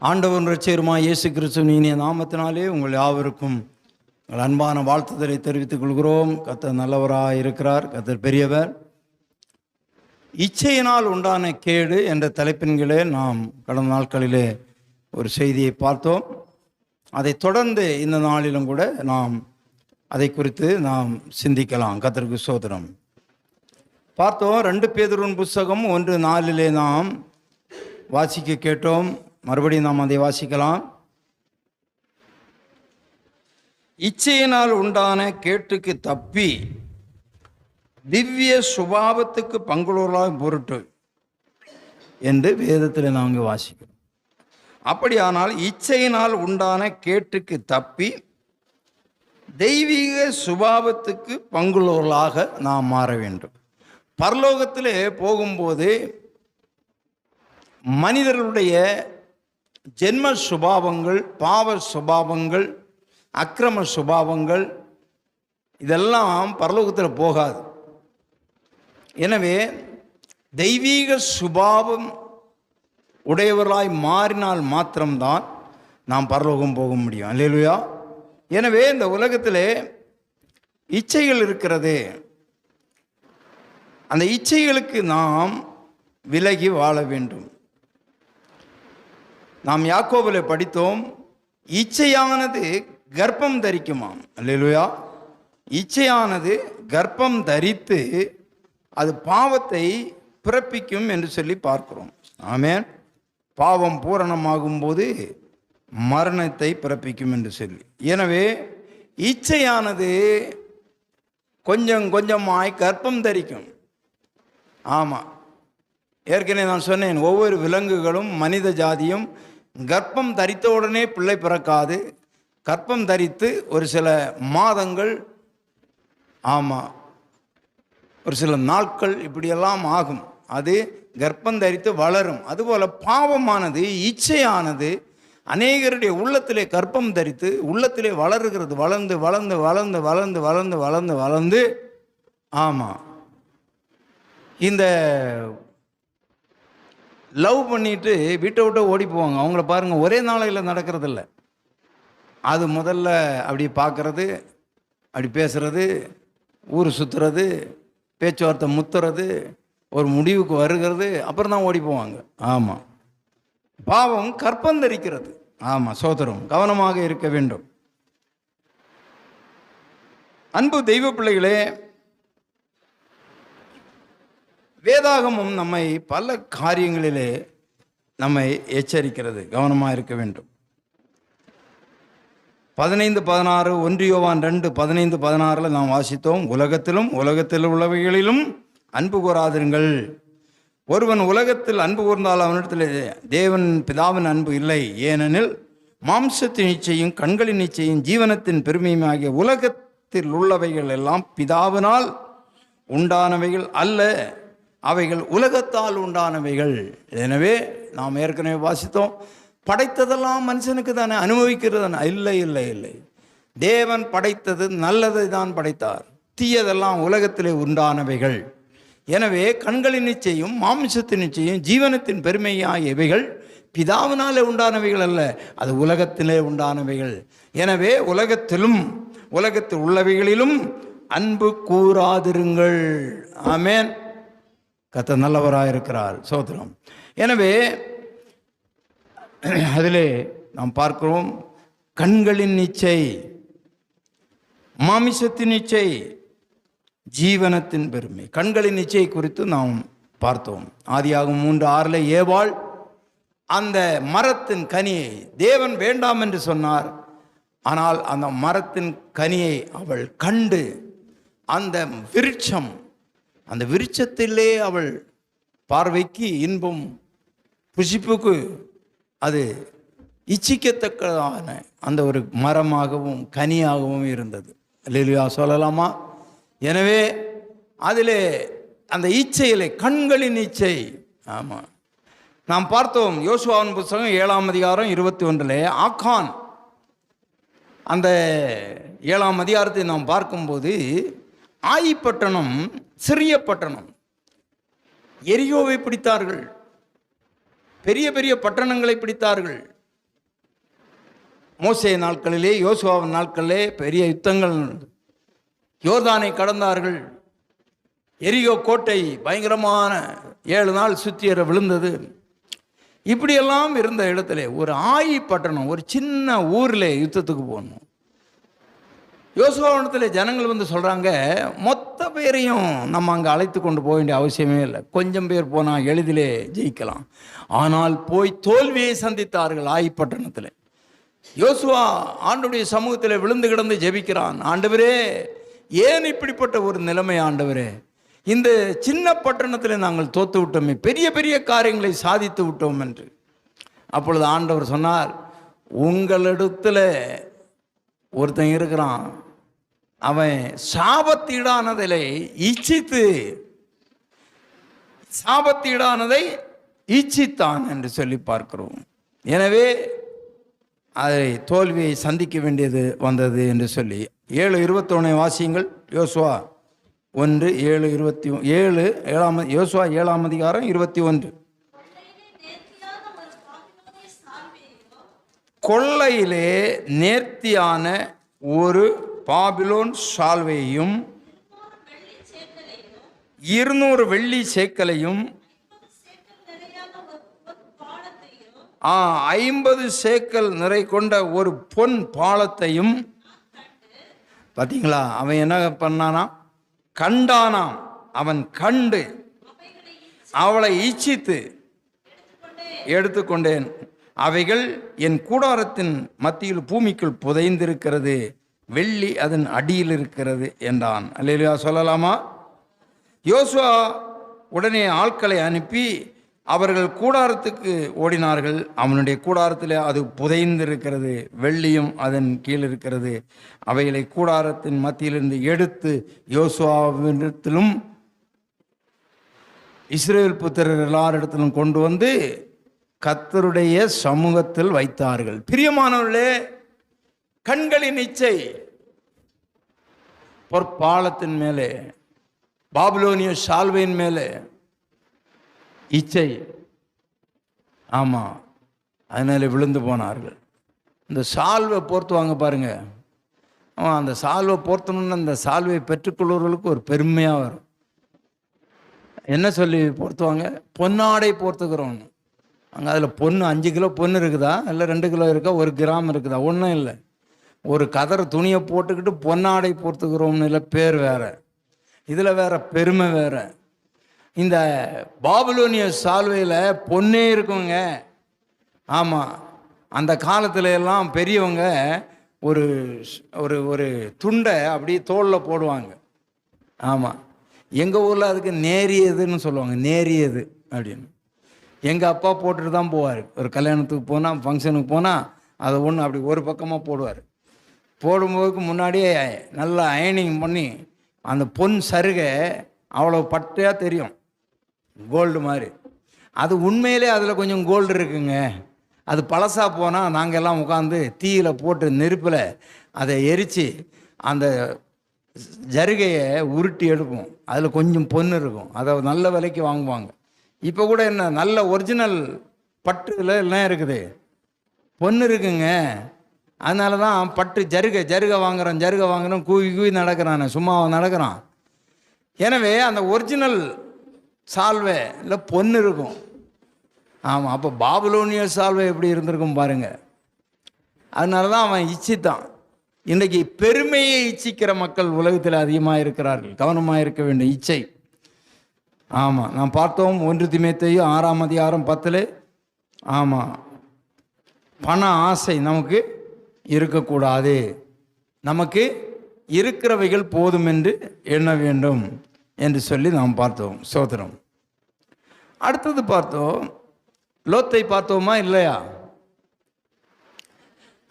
ஆண்டவன் இரட்சகருமாய் இயேசு கிறிஸ்துவின் இனிய நாமத்தினாலே உங்கள் யாவருக்கும் உங்கள் அன்பான வாழ்த்துதலை தெரிவித்துக் கொள்கிறோம். கர்த்தர் நல்லவராக இருக்கிறார், கர்த்தர் பெரியவர். இச்சையினால் உண்டான கேடு என்ற தலைப்பின்களே நாம் கடந்த நாட்களிலே ஒரு செய்தியை பார்த்தோம். அதை தொடர்ந்து இந்த நாளிலும் கூட நாம் அதை குறித்து நாம் சிந்திக்கலாம். கர்த்தருக்கு ஸ்தோத்திரம். பார்த்தோம் 2 பேதுருவின் புஸ்தகம் 1:4 நாம் வாசிக்க கேட்டோம். மறுபடியும் நாம் அதை வாசிக்கலாம். இச்சையினால் உண்டான கேட்டுக்கு தப்பி திவ்ய சுபாவத்துக்கு பங்குள்ளவர்களாக பொருட்டு என்று வேதத்தில் நாங்கள் வாசிக்கிறோம். அப்படியானால் இச்சையினால் உண்டான கேட்டுக்கு தப்பி தெய்வீக சுபாவத்துக்கு பங்குள்ளவர்களாக நாம் மாற வேண்டும். பரலோகத்திலே போகும்போது மனிதர்களுடைய ஜென்ம சுபாவங்கள், பாவ சுபாவங்கள், அக்கிரம சுபாவங்கள் இதெல்லாம் பரலோகத்தில் போகாது. எனவே தெய்வீக சுபாவம் உடையவர்களாய் மாறினால் மாத்திரம்தான் நாம் பரலோகம் போக முடியும். அல்லேலூயா. எனவே இந்த உலகத்திலே இச்சைகள் இருக்கிறது. அந்த இச்சைகளுக்கு நாம் விலகி வாழ வேண்டும். நாம் யாக்கோபில் படித்தோம், இச்சையானது கர்ப்பம் தரிக்குமாம். அல்லேலூயா. இச்சையானது கர்ப்பம் தரித்து அது பாவத்தை பிறப்பிக்கும் என்று சொல்லி பார்க்கிறோம். ஆமென். பாவம் பூரணமாகும் போது மரணத்தை பிறப்பிக்கும் என்று சொல்லி. எனவே இச்சையானது கொஞ்சம் கொஞ்சமாய் கர்ப்பம் தரிக்கும். ஆமாம், ஏற்கனவே நான் சொன்னேன், ஒவ்வொரு விலங்குகளும் மனித ஜாதியும் கர்ப்பம் தரித்த உடனே பிள்ளை பிறக்காது. கர்ப்பம் தரித்து ஒரு சில மாதங்கள், ஆமாம், ஒரு சில நாட்கள் இப்படியெல்லாம் ஆகும். அது கர்ப்பம் தரித்து வளரும். அதுபோல் பாவமானது, இச்சையானது அநேகருடைய உள்ளத்திலே கர்ப்பம் தரித்து உள்ளத்திலே வளருகிறது. வளர்ந்து வளர்ந்து வளர்ந்து வளர்ந்து வளர்ந்து வளர்ந்து வளர்ந்து, ஆமாம், இந்த லவ் பண்ணிட்டு வீட்டை விட்டு ஓடி போவாங்க. அவங்கள பாருங்கள், ஒரே நாளையில் நடக்கிறதில்ல. அது முதல்ல அப்படி பார்க்குறது, அப்படி பேசுகிறது, ஊர் சுற்றுறது, பேச்சுவார்த்தை முத்துறது, ஒரு முடிவுக்கு வருகிறது, அப்புறம் தான் ஓடி போவாங்க. ஆமாம், பாவம் கற்பந்தரிக்கிறது. ஆமாம், சோதரம், கவனமாக இருக்க வேண்டும். அன்பு தெய்வ பிள்ளைகளே, வேதாகமம் நம்மை பல காரியங்களிலே நம்மை எச்சரிக்கிறது. கவனமாக இருக்க வேண்டும். 15:16 1 யோவான் 2:15-16 நாம் வாசித்தோம். உலகத்தில் உள்ளவைகளிலும் அன்பு கூறாதிருங்கள். ஒருவன் உலகத்தில் அன்பு கூர்ந்தால் அவனிடத்தில் தேவன் பிதாவின் அன்பு இல்லை. ஏனெனில் மாம்சத்தின் இச்சையும் கண்களின் இச்சையும் ஜீவனத்தின் பெருமையும் ஆகிய உலகத்தில் உள்ளவைகள் எல்லாம் பிதாவினால் உண்டானவைகள் அல்ல, அவைகள் உலகத்தால் உண்டானவைகள். எனவே நாம் ஏற்கனவே வாசித்தோம், படைத்ததெல்லாம் மனுஷனுக்கு தானே, அனுபவிக்கிறது தானே. இல்லை இல்லை இல்லை, தேவன் படைத்தது நல்லதை தான் படைத்தார். தீயதெல்லாம் உலகத்திலே உண்டானவைகள். எனவே கண்களின் நிச்சயம், மாம்சத்தின் நிச்சயம், ஜீவனத்தின் பெருமையாகியவைகள் பிதாவினாலே உண்டானவைகள் அல்ல, அது உலகத்திலே உண்டானவைகள். எனவே உலகத்தில் உள்ளவைகளிலும் அன்பு கூறாதிருங்கள். ஆமென். கர்த்தர் நல்லவராக இருக்கிறார். சோத்திரம். எனவே அதிலே நாம் பார்க்கிறோம், கண்களின் இச்சை, மாமிசத்தின் இச்சை, ஜீவனத்தின் பெருமை. கண்களின் இச்சை குறித்து நாம் பார்த்தோம். ஆதியாகமம் 3:6 ஏவாள் அந்த மரத்தின் கனியை தேவன் வேண்டாம் என்று சொன்னார். ஆனால் அந்த மரத்தின் கனியை அவள் கண்டு அந்த விருட்சத்திலே அவள் பார்வைக்கு இன்பம், புசிப்புக்கு அது இச்சிக்கத்தக்கதான அந்த ஒரு மரமாகவும் கனியாகவும் இருந்தது. அல்லேலூயா சொல்லலாமா? எனவே அதிலே அந்த இச்சையிலே கண்களின் இச்சை. ஆமாம், நாம் பார்த்தோம். யோசுவாவின் புத்தகம் 7:21 ஆக்கான், அந்த 7ஆம் அதிகாரத்தை நாம் பார்க்கும்போது, ஆயி பட்டணம் சிறிய பட்டணம், எரியோவை பிடித்தார்கள், பெரிய பெரிய பட்டணங்களை பிடித்தார்கள். மோசே நாட்களிலே, யோசுவாவின் நாட்களிலே பெரிய யுத்தங்கள். யோர்தானை கடந்தார்கள். எரிகோ கோட்டை பயங்கரமான 7 நாள் சுற்றியற விழுந்தது. இப்படியெல்லாம் இருந்த இடத்துல ஒரு ஆயி பட்டணம், ஒரு சின்ன ஊரில் யுத்தத்துக்கு போகணும். யோசுவாவிடத்தில் ஜனங்கள் வந்து சொல்கிறாங்க, மொத்த பேரையும் நம்ம அங்கே அழைத்து கொண்டு போக வேண்டிய அவசியமே இல்லை, கொஞ்சம் பேர் போனால் எளிதிலே ஜெயிக்கலாம். ஆனால் போய் தோல்வியை சந்தித்தார்கள் ஆயி பட்டணத்தில். யோசுவா ஆண்டவருடைய சமூகத்தில் விழுந்து கிடந்து ஜெபிக்கிறான், ஆண்டவரே ஏன் இப்படிப்பட்ட ஒரு நிலைமை ஆண்டவரே, இந்த சின்ன பட்டணத்தில் நாங்கள் தோத்து விட்டோமே, பெரிய பெரிய காரியங்களை சாதித்து விட்டோம் என்று. அப்பொழுது ஆண்டவர் சொன்னார், உங்களிடத்தில் ஒருத்தன் இருக்கிறான், அவன் சாபத்தீடானதை இச்சித்து சாபத்தீடானதை இச்சித்தான் என்று சொல்லி பார்க்கிறோம். எனவே அதை தோல்வியை சந்திக்க வேண்டியது வந்தது என்று சொல்லி 7:21 வாசியுங்கள். யோசுவா 1:7 யோசுவா 7ஆம் அதிகாரம் 21. கொள்ளையிலே நேர்த்தியான ஒரு பாபிலோன் சால்வையும் 200 வெள்ளி சேக்கலையும் 50 சேக்கல் நிறை கொண்ட ஒரு பொன் பாலத்தையும். பார்த்தீங்களா, அவன் என்ன பண்ணானா, கண்டானாம். அவன் கண்டு அவளை இச்சித்து எடுத்துக்கொண்டேன், அவைகள் என் கூடாரத்தின் மத்தியில் பூமிக்குள் புதைந்திருக்கிறது, வெள்ளி அதன் அடியில் இருக்கிறது என்றான். அல்லேலூயா சொல்லலாமா? யோசுவா உடனே ஆட்களை அனுப்பி அவர்கள் கூடாரத்துக்கு ஓடினார்கள். அவனுடைய கூடாரத்தில் அது புதைந்திருக்கிறது, வெள்ளியும் அதன் கீழ் இருக்கிறது. அவைகளை கூடாரத்தின் மத்தியிலிருந்து எடுத்து யோசுவாவிடத்திலும் இஸ்ரவேல் புத்திரர் எல்லாரிடத்திலும் கொண்டு வந்து கர்த்தருடைய சமூகத்தில் வைத்தார்கள். பிரியமானவர்களே, கண்களின் இச்சை பொற்பாலத்தின் மேலே, பாபிலோனிய சால்வையின் மேலே இச்சை. ஆமாம், அதனால விழுந்து போனார்கள். இந்த சால்வை போர்த்துவாங்க பாருங்க. அந்த சால்வை போர்த்தணுன்னு அந்த சால்வை பெற்றுக்கொள்வர்களுக்கு ஒரு பெருமையாக வரும். என்ன சொல்லி போர்த்துவாங்க? பொன்னாடை போர்த்துக்கிறோன்னு. அங்கே அதில் பொண்ணு 5 கிலோ பொண்ணு இருக்குதா, இல்லை 2 கிலோ இருக்கா, 1 கிராம் இருக்குதா? ஒன்றும் இல்லை. ஒரு கதர் துணியை போட்டுக்கிட்டு பொன்னாடை போர்த்துக்கிறோம்னு இல்லை, பேர் வேற, இதில் வேற பெருமை வேற. இந்த பாபிலோனிய சால்வையில் பொன்னே இருக்குங்க. ஆமாம், அந்த காலத்துல எல்லாம் பெரியவங்க ஒரு ஒரு ஒரு துண்டை அப்படியே தோளில் போடுவாங்க. ஆமாம், எங்கள் ஊரில் அதுக்கு நேரியதுன்னு சொல்லுவாங்க, நேரியது அப்படின்னு. எங்கள் அப்பா போட்டுட்டு தான் போவார். ஒரு கல்யாணத்துக்கு போனால், ஃபங்க்ஷனுக்கு போனால் அதை ஒன்று அப்படி ஒரு பக்கமாக போடுவார். போடும்போதுக்கு முன்னாடியே நல்லா அயனிங் பண்ணி அந்த பொன் சருகை அவ்வளோ பட்டையாக தெரியும், கோல்டு மாதிரி. அது உண்மையிலே அதில் கொஞ்சம் கோல்டு இருக்குங்க. அது பழசாக போனால் நாங்கள் எல்லாம் உட்காந்து தீயில் போட்டு நெருப்பில் அதை எரித்து அந்த ஜருகையை உருட்டி எடுப்போம். அதில் கொஞ்சம் பொண்ணு இருக்கும், அதை நல்ல விலைக்கு வாங்குவாங்க. இப்போ கூட என்ன நல்ல ஒரிஜினல் பட்டுல எல்லாம் இருக்குது, பொண்ணு இருக்குங்க. அதனால தான் பட்டு ஜருகை வாங்குறோம் கூவி நடக்கிறான், சும்மா நடக்கிறான். எனவே அந்த ஒரிஜினல் சால்வை இல்லை பொண்ணு இருக்கும். ஆமாம், அப்போ பாபிலோனிய சால்வை எப்படி இருந்திருக்கும் பாருங்க. அதனால தான் அவன் இச்சித்தான். இன்றைக்கி பெருமையை இச்சிக்கிற மக்கள் உலகத்தில் அதிகமாக இருக்கிறார்கள். கவனமாக இருக்க வேண்டிய இச்சை. ஆமாம், நான் பார்த்தோம் 1 தீமோத்தேயு 6ஆம் அதிகாரம் 10. ஆமாம், பண ஆசை நமக்கு இருக்கக்கூடாது, நமக்கு இருக்கிறவைகள் போதும் என்று எண்ண வேண்டும் என்று சொல்லி நாம் பார்த்தோம். சோதரம். அடுத்தது பார்த்தோம், லோத்தை பார்த்தோமா இல்லையா?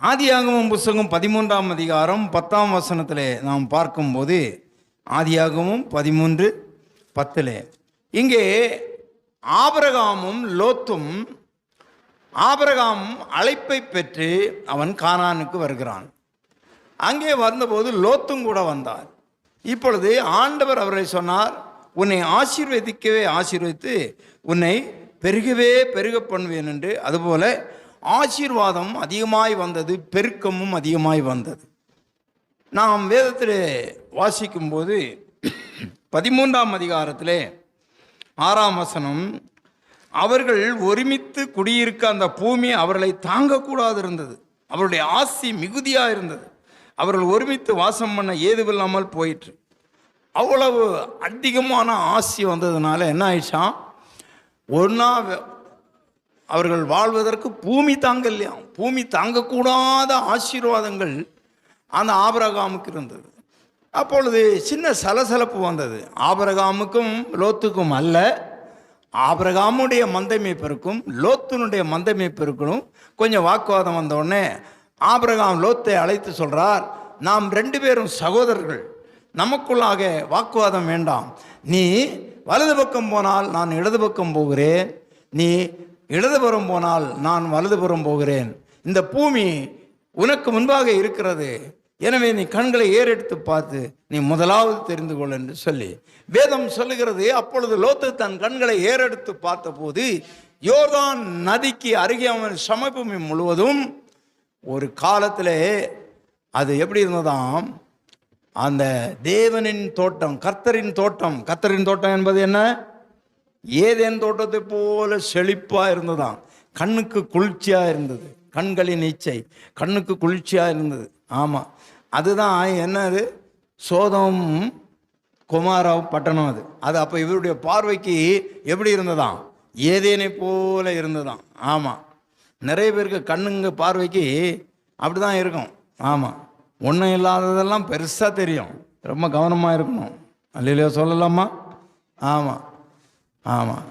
ஆதியாகமம் புஸ்தகம் 13ஆம் அதிகாரம் 10ஆம் வசனத்தில் நாம் பார்க்கும்போது, ஆதியாகமம் 13:10 இங்கே ஆபிரகாமும் லோத்தும், ஆபிரகாம் அழைப்பை பெற்று அவன் கானானுக்கு வருகிறான். அங்கே வந்தபோது லோத்தும் கூட வந்தார். இப்பொழுது ஆண்டவர் அவரை சொன்னார், உன்னை ஆசீர்வதிக்கவே ஆசீர்வதித்து உன்னை பெருகவே பெருக பண்ணுவேன் என்று, அதுபோல ஆசீர்வாதம் அதிகமாய் வந்தது, பெருக்கமும் அதிகமாய் வந்தது. நாம் வேதத்தில் வாசிக்கும்போது 13ஆம் அதிகாரத்திலே 6ஆம் வசனம், அவர்கள் ஒருமித்து குடியிருக்க அந்த பூமி அவர்களை தாங்கக்கூடாது இருந்தது, அவருடைய ஆசி மிகுதியாக இருந்தது, அவர்கள் ஒருமித்து வாசம் பண்ண ஏதுவில்லாமல் போயிற்று. அவ்வளவு அதிகமான ஆசி வந்ததுனால என்ன ஆயிடுச்சான், ஒன்றா அவர்கள் வாழ்வதற்கு பூமி தாங்கலையா, பூமி தாங்கக்கூடாத ஆசீர்வாதங்கள் அந்த ஆபிரகாமுக்கு இருந்தது. அப்பொழுது சின்ன சலசலப்பு வந்தது. ஆபிரகாமுக்கும் லோத்துக்கும் அல்ல, ஆபிரகாமுடைய மந்தை மேய்ப்பருக்கும் லோத்தினுடைய மந்தை மேய்ப்பருக்கும் கொஞ்சம் வாக்குவாதம் வந்தோடனே ஆபிரகாம் லோத்தை அழைத்து சொல்கிறார், நாம் 2 பேரும் சகோதரர்கள், நமக்குள்ளாக வாக்குவாதம் வேண்டாம். நீ வலது பக்கம் போனால் நான் இடது பக்கம் போகிறேன், நீ இடதுபுறம் போனால் நான் வலதுபுறம் போகிறேன். இந்த பூமி உனக்கு முன்பாக இருக்கிறது, எனவே நீ கண்களை ஏறெடுத்து பார்த்து நீ முதலாவது தெரிந்து கொள் என்று சொல்லி வேதம் சொல்லுகிறது. அப்பொழுது லோத்து தன் கண்களை ஏறெடுத்து பார்த்தபோது யோர்தான் நதிக்கு அருகே அவன் சமபூமி முழுவதும் ஒரு காலத்திலே அது எப்படி இருந்ததாம், அந்த தேவனின் தோட்டம், கர்த்தரின் தோட்டம். கர்த்தரின் தோட்டம் என்பது என்ன? ஏதேன் தோட்டத்தை போல செழிப்பாக இருந்ததாம், கண்ணுக்கு குளிர்ச்சியாக இருந்தது, கண்களின் இச்சை கண்ணுக்கு குளிர்ச்சியாக இருந்தது. ஆமாம், அதுதான் என்னது, சோதம் குமாரா பட்டணம். அது அப்போ இவருடைய பார்வைக்கு எப்படி இருந்ததாம், ஏதேனை போல இருந்ததாம். ஆமாம், நிறைய பேருக்கு கண்ணுங்க பார்வைக்கு அப்படி தான் இருக்கும். ஆமாம், ஒன்றும் இல்லாததெல்லாம் பெருசாக தெரியும், ரொம்ப கவனமாக இருக்கணும். அல்லையா சொல்லலாமா? ஆமாம் ஆமாம்.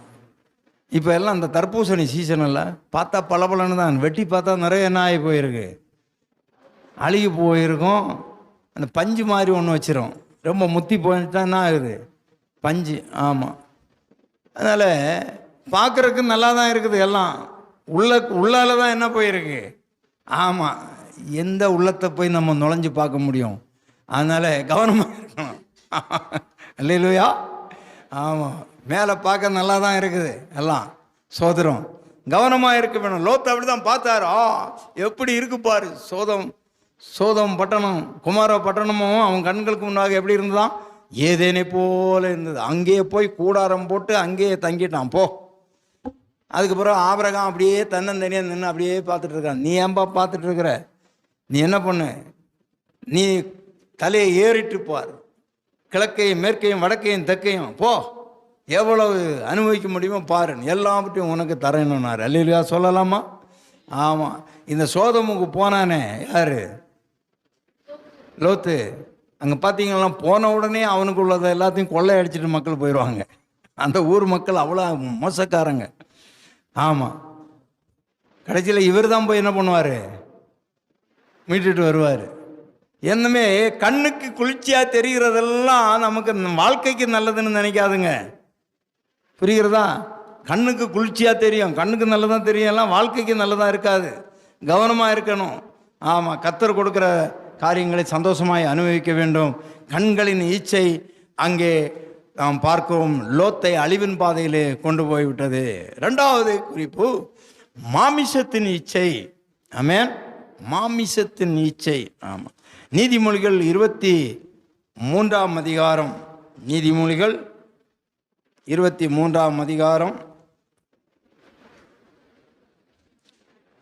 இப்போ எல்லாம் அந்த தர்பூசணி சீசனில் பார்த்தா பளபளன்னு தான், வெட்டி பார்த்தா நிறைய என்ன ஆகி போயிருக்கு, அழுகி போயிருக்கும். அந்த பஞ்சு மாதிரி ஒன்று வச்சிரும், ரொம்ப முத்தி போயிட்டா என்ன ஆகுது, பஞ்சு. ஆமாம், அதனால் பார்க்குறதுக்கு நல்லா தான் இருக்குது, எல்லாம் உள்ளால தான் என்ன போயிருக்கு. ஆமாம், எந்த உள்ளத்தை போய் நம்ம நுழைஞ்சு பார்க்க முடியும்? அதனால் கவனமாக இருக்கணும். அல்லேலூயா. ஆமாம், மேலே பார்க்க நல்லா தான் இருக்குது எல்லாம், சோதரம் கவனமாக இருக்க வேணும். லோத்து அப்படி தான் பார்த்தாரு. எப்படி இருக்கு பாரு, சோதம் பட்டணம், குமார பட்டணமும் அவன் கண்களுக்கு முன்னாக எப்படி இருந்ததான், ஏதேனை போல இருந்தது. அங்கேயே போய் கூடாரம் போட்டு அங்கேயே தங்கிட்டான். போ. அதுக்கப்புறம் ஆபிரகாம் அப்படியே தன்னந்தனியாக நின்று அப்படியே பார்த்துட்டு இருக்கான். நீ ஏன்பா பார்த்துட்டு இருக்கிற, நீ என்ன பண்ணு, நீ தலையை ஏறிட்டு பார், கிழக்கையும் மேற்கையும் வடக்கையும் தெற்கையும் போ, எவ்வளவு அனுபவிக்க முடியுமோ பாரு, எல்லாவற்றையும் உனக்கு தரணும்னாரு. அல்லேலூயா சொல்லலாமா? ஆமாம், இந்த சோதமுக்கு போனானே யார், லோத்து. அங்கே பார்த்தீங்கன்னா போன உடனே அவனுக்கு உள்ளதை எல்லாத்தையும் கொள்ளை அடிச்சுட்டு மக்கள் போயிடுவாங்க. அந்த ஊர் மக்கள் அவ்வளோ மோசக்காரங்க. ஆமாம், கடைசியில் இவர் தான் போய் என்ன பண்ணுவார், மீட்டுட்டு வருவார். என்னமே கண்ணுக்கு குளிர்ச்சியாக தெரிகிறதெல்லாம் நமக்கு வாழ்க்கைக்கு நல்லதுன்னு நினைக்காதுங்க, புரிகிறதா? கண்ணுக்கு குளிர்ச்சியாக தெரியும், கண்ணுக்கு நல்லதான் தெரியும், எல்லாம் வாழ்க்கைக்கு நல்லதாக இருக்காது. கவனமாக இருக்கணும். ஆமாம், கர்த்தர் கொடுக்குற காரியங்களை சந்தோஷமாய் அனுபவிக்க வேண்டும். கண்களின் ஈச்சை அங்கே நாம் பார்க்கவும் லோத்தை அழிவின் பாதையிலே கொண்டு போய்விட்டது. 2வது குறிப்பு, மாமிசத்தின் இச்சை. ஆமென், மாமிசத்தின் இச்சை. ஆமாம், நீதிமொழிகள் 23ஆம் அதிகாரம், நீதிமொழிகள் 23ஆம் அதிகாரம்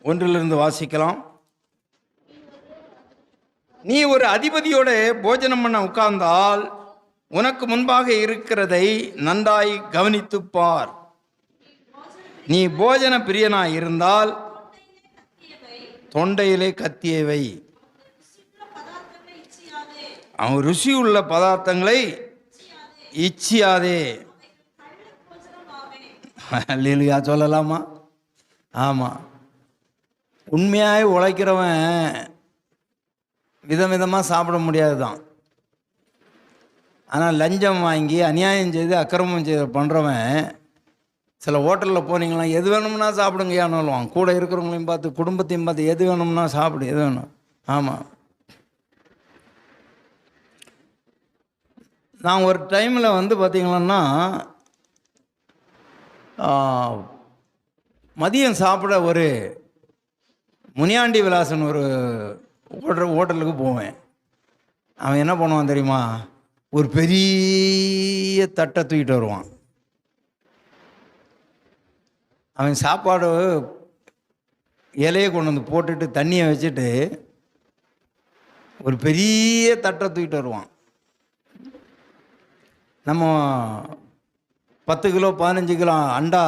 1 வாசிக்கலாம். நீ ஒரு அதிபதியோட போஜனம் பண்ண உட்கார்ந்தால் உனக்கு முன்பாக இருக்கிறதை நன்றாய் கவனித்து பார். நீ போஜன பிரியனாய் இருந்தால் தொண்டையிலே கத்தியவை, அவன் ருசி உள்ள பதார்த்தங்களை இச்சியாதே. அல்லேலூயா சொல்லலாமா? ஆமாம், உண்மையாய் உழைக்கிறவன் விதவிதமாக சாப்பிட முடியாது தான். ஆனால் லஞ்சம் வாங்கி அநியாயம் செய்து அக்கிரமம் செய்து பண்ணுறவன், சில ஹோட்டலில் போனீங்களா எது வேணும்னா சாப்பிடுங்கயான்னு சொல்லுவான். கூட இருக்கிறவங்களையும் பார்த்து குடும்பத்தையும் பார்த்து எது வேணும்னா சாப்பிடு, எது வேணும். ஆமாம், நான் ஒரு டைமில் வந்து பார்த்திங்கன்னா மதியம் சாப்பிட ஒரு முனியாண்டி விலாசன் ஒரு ஹோட்டலுக்கு போவேன். அவன் என்ன பண்ணுவான் தெரியுமா? ஒரு பெரிய தட்டை தூக்கிட்டு வருவான். அவன் சாப்பாடு இலையை கொண்டு வந்து போட்டுட்டு தண்ணியை வச்சுட்டு ஒரு பெரிய தட்டை தூக்கிட்டு வருவான். நம்ம 10 கிலோ 15 கிலோ அண்டா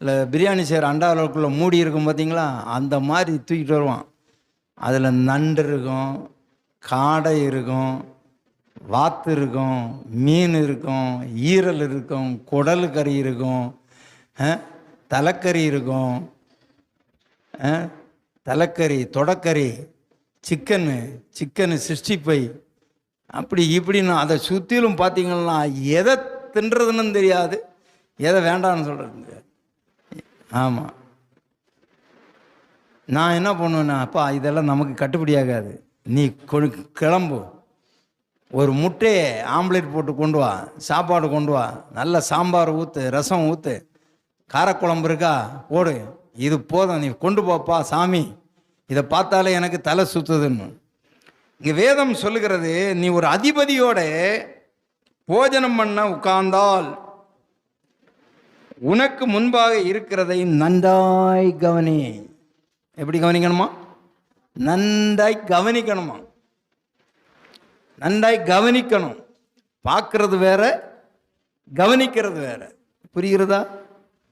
இல்லை பிரியாணி செய்கிற அண்டா அளவுக்குள்ள மூடி இருக்கும் பார்த்தீங்களா, அந்த மாதிரி தூக்கிட்டு வருவான். அதில் நண்டு இருக்கும், காடை இருக்கும், வாத்து இருக்கும், மீன் இருக்கும், ஈரல் இருக்கும், குடல் கறி இருக்கும், தலைக்கறி இருக்கும், தலைக்கறி, தொடக்கறி, சிக்கனு 65 அப்படி இப்படின்னு அதை சுற்றிலும் பார்த்தீங்கன்னா எதை தின்றதுன்னு தெரியாது, எதை வேண்டான்னு சொல்கிறது. ஆமாம், நான் என்ன பண்ணுவேன்னா, அப்பா இதெல்லாம் நமக்கு கட்டுப்படியாகாது, நீ கிளம்பு, ஒரு முட்டையை ஆம்லேட் போட்டு கொண்டு வா, சாப்பாடு கொண்டு வா, நல்ல சாம்பார் ஊற்று, ரசம் ஊற்று, காரக்குழம்பு இருக்கா போடு, இது போதும், நீ கொண்டு போப்பா சாமி, இதை பார்த்தாலே எனக்கு தலை சுத்துதுன்னு. இங்கே வேதம் சொல்லுகிறது, நீ ஒரு அதிபதியோட போஜனம் பண்ண உட்கார்ந்தால் உனக்கு முன்பாக இருக்கிறதை நன்றாய் கவனி. எப்படி கவனிக்கணுமா? நன்றாய் கவனிக்கணுமா? நன்றாய் கவனிக்கணும். பார்க்கறது வேற, கவனிக்கிறது வேற. புரிகிறதா?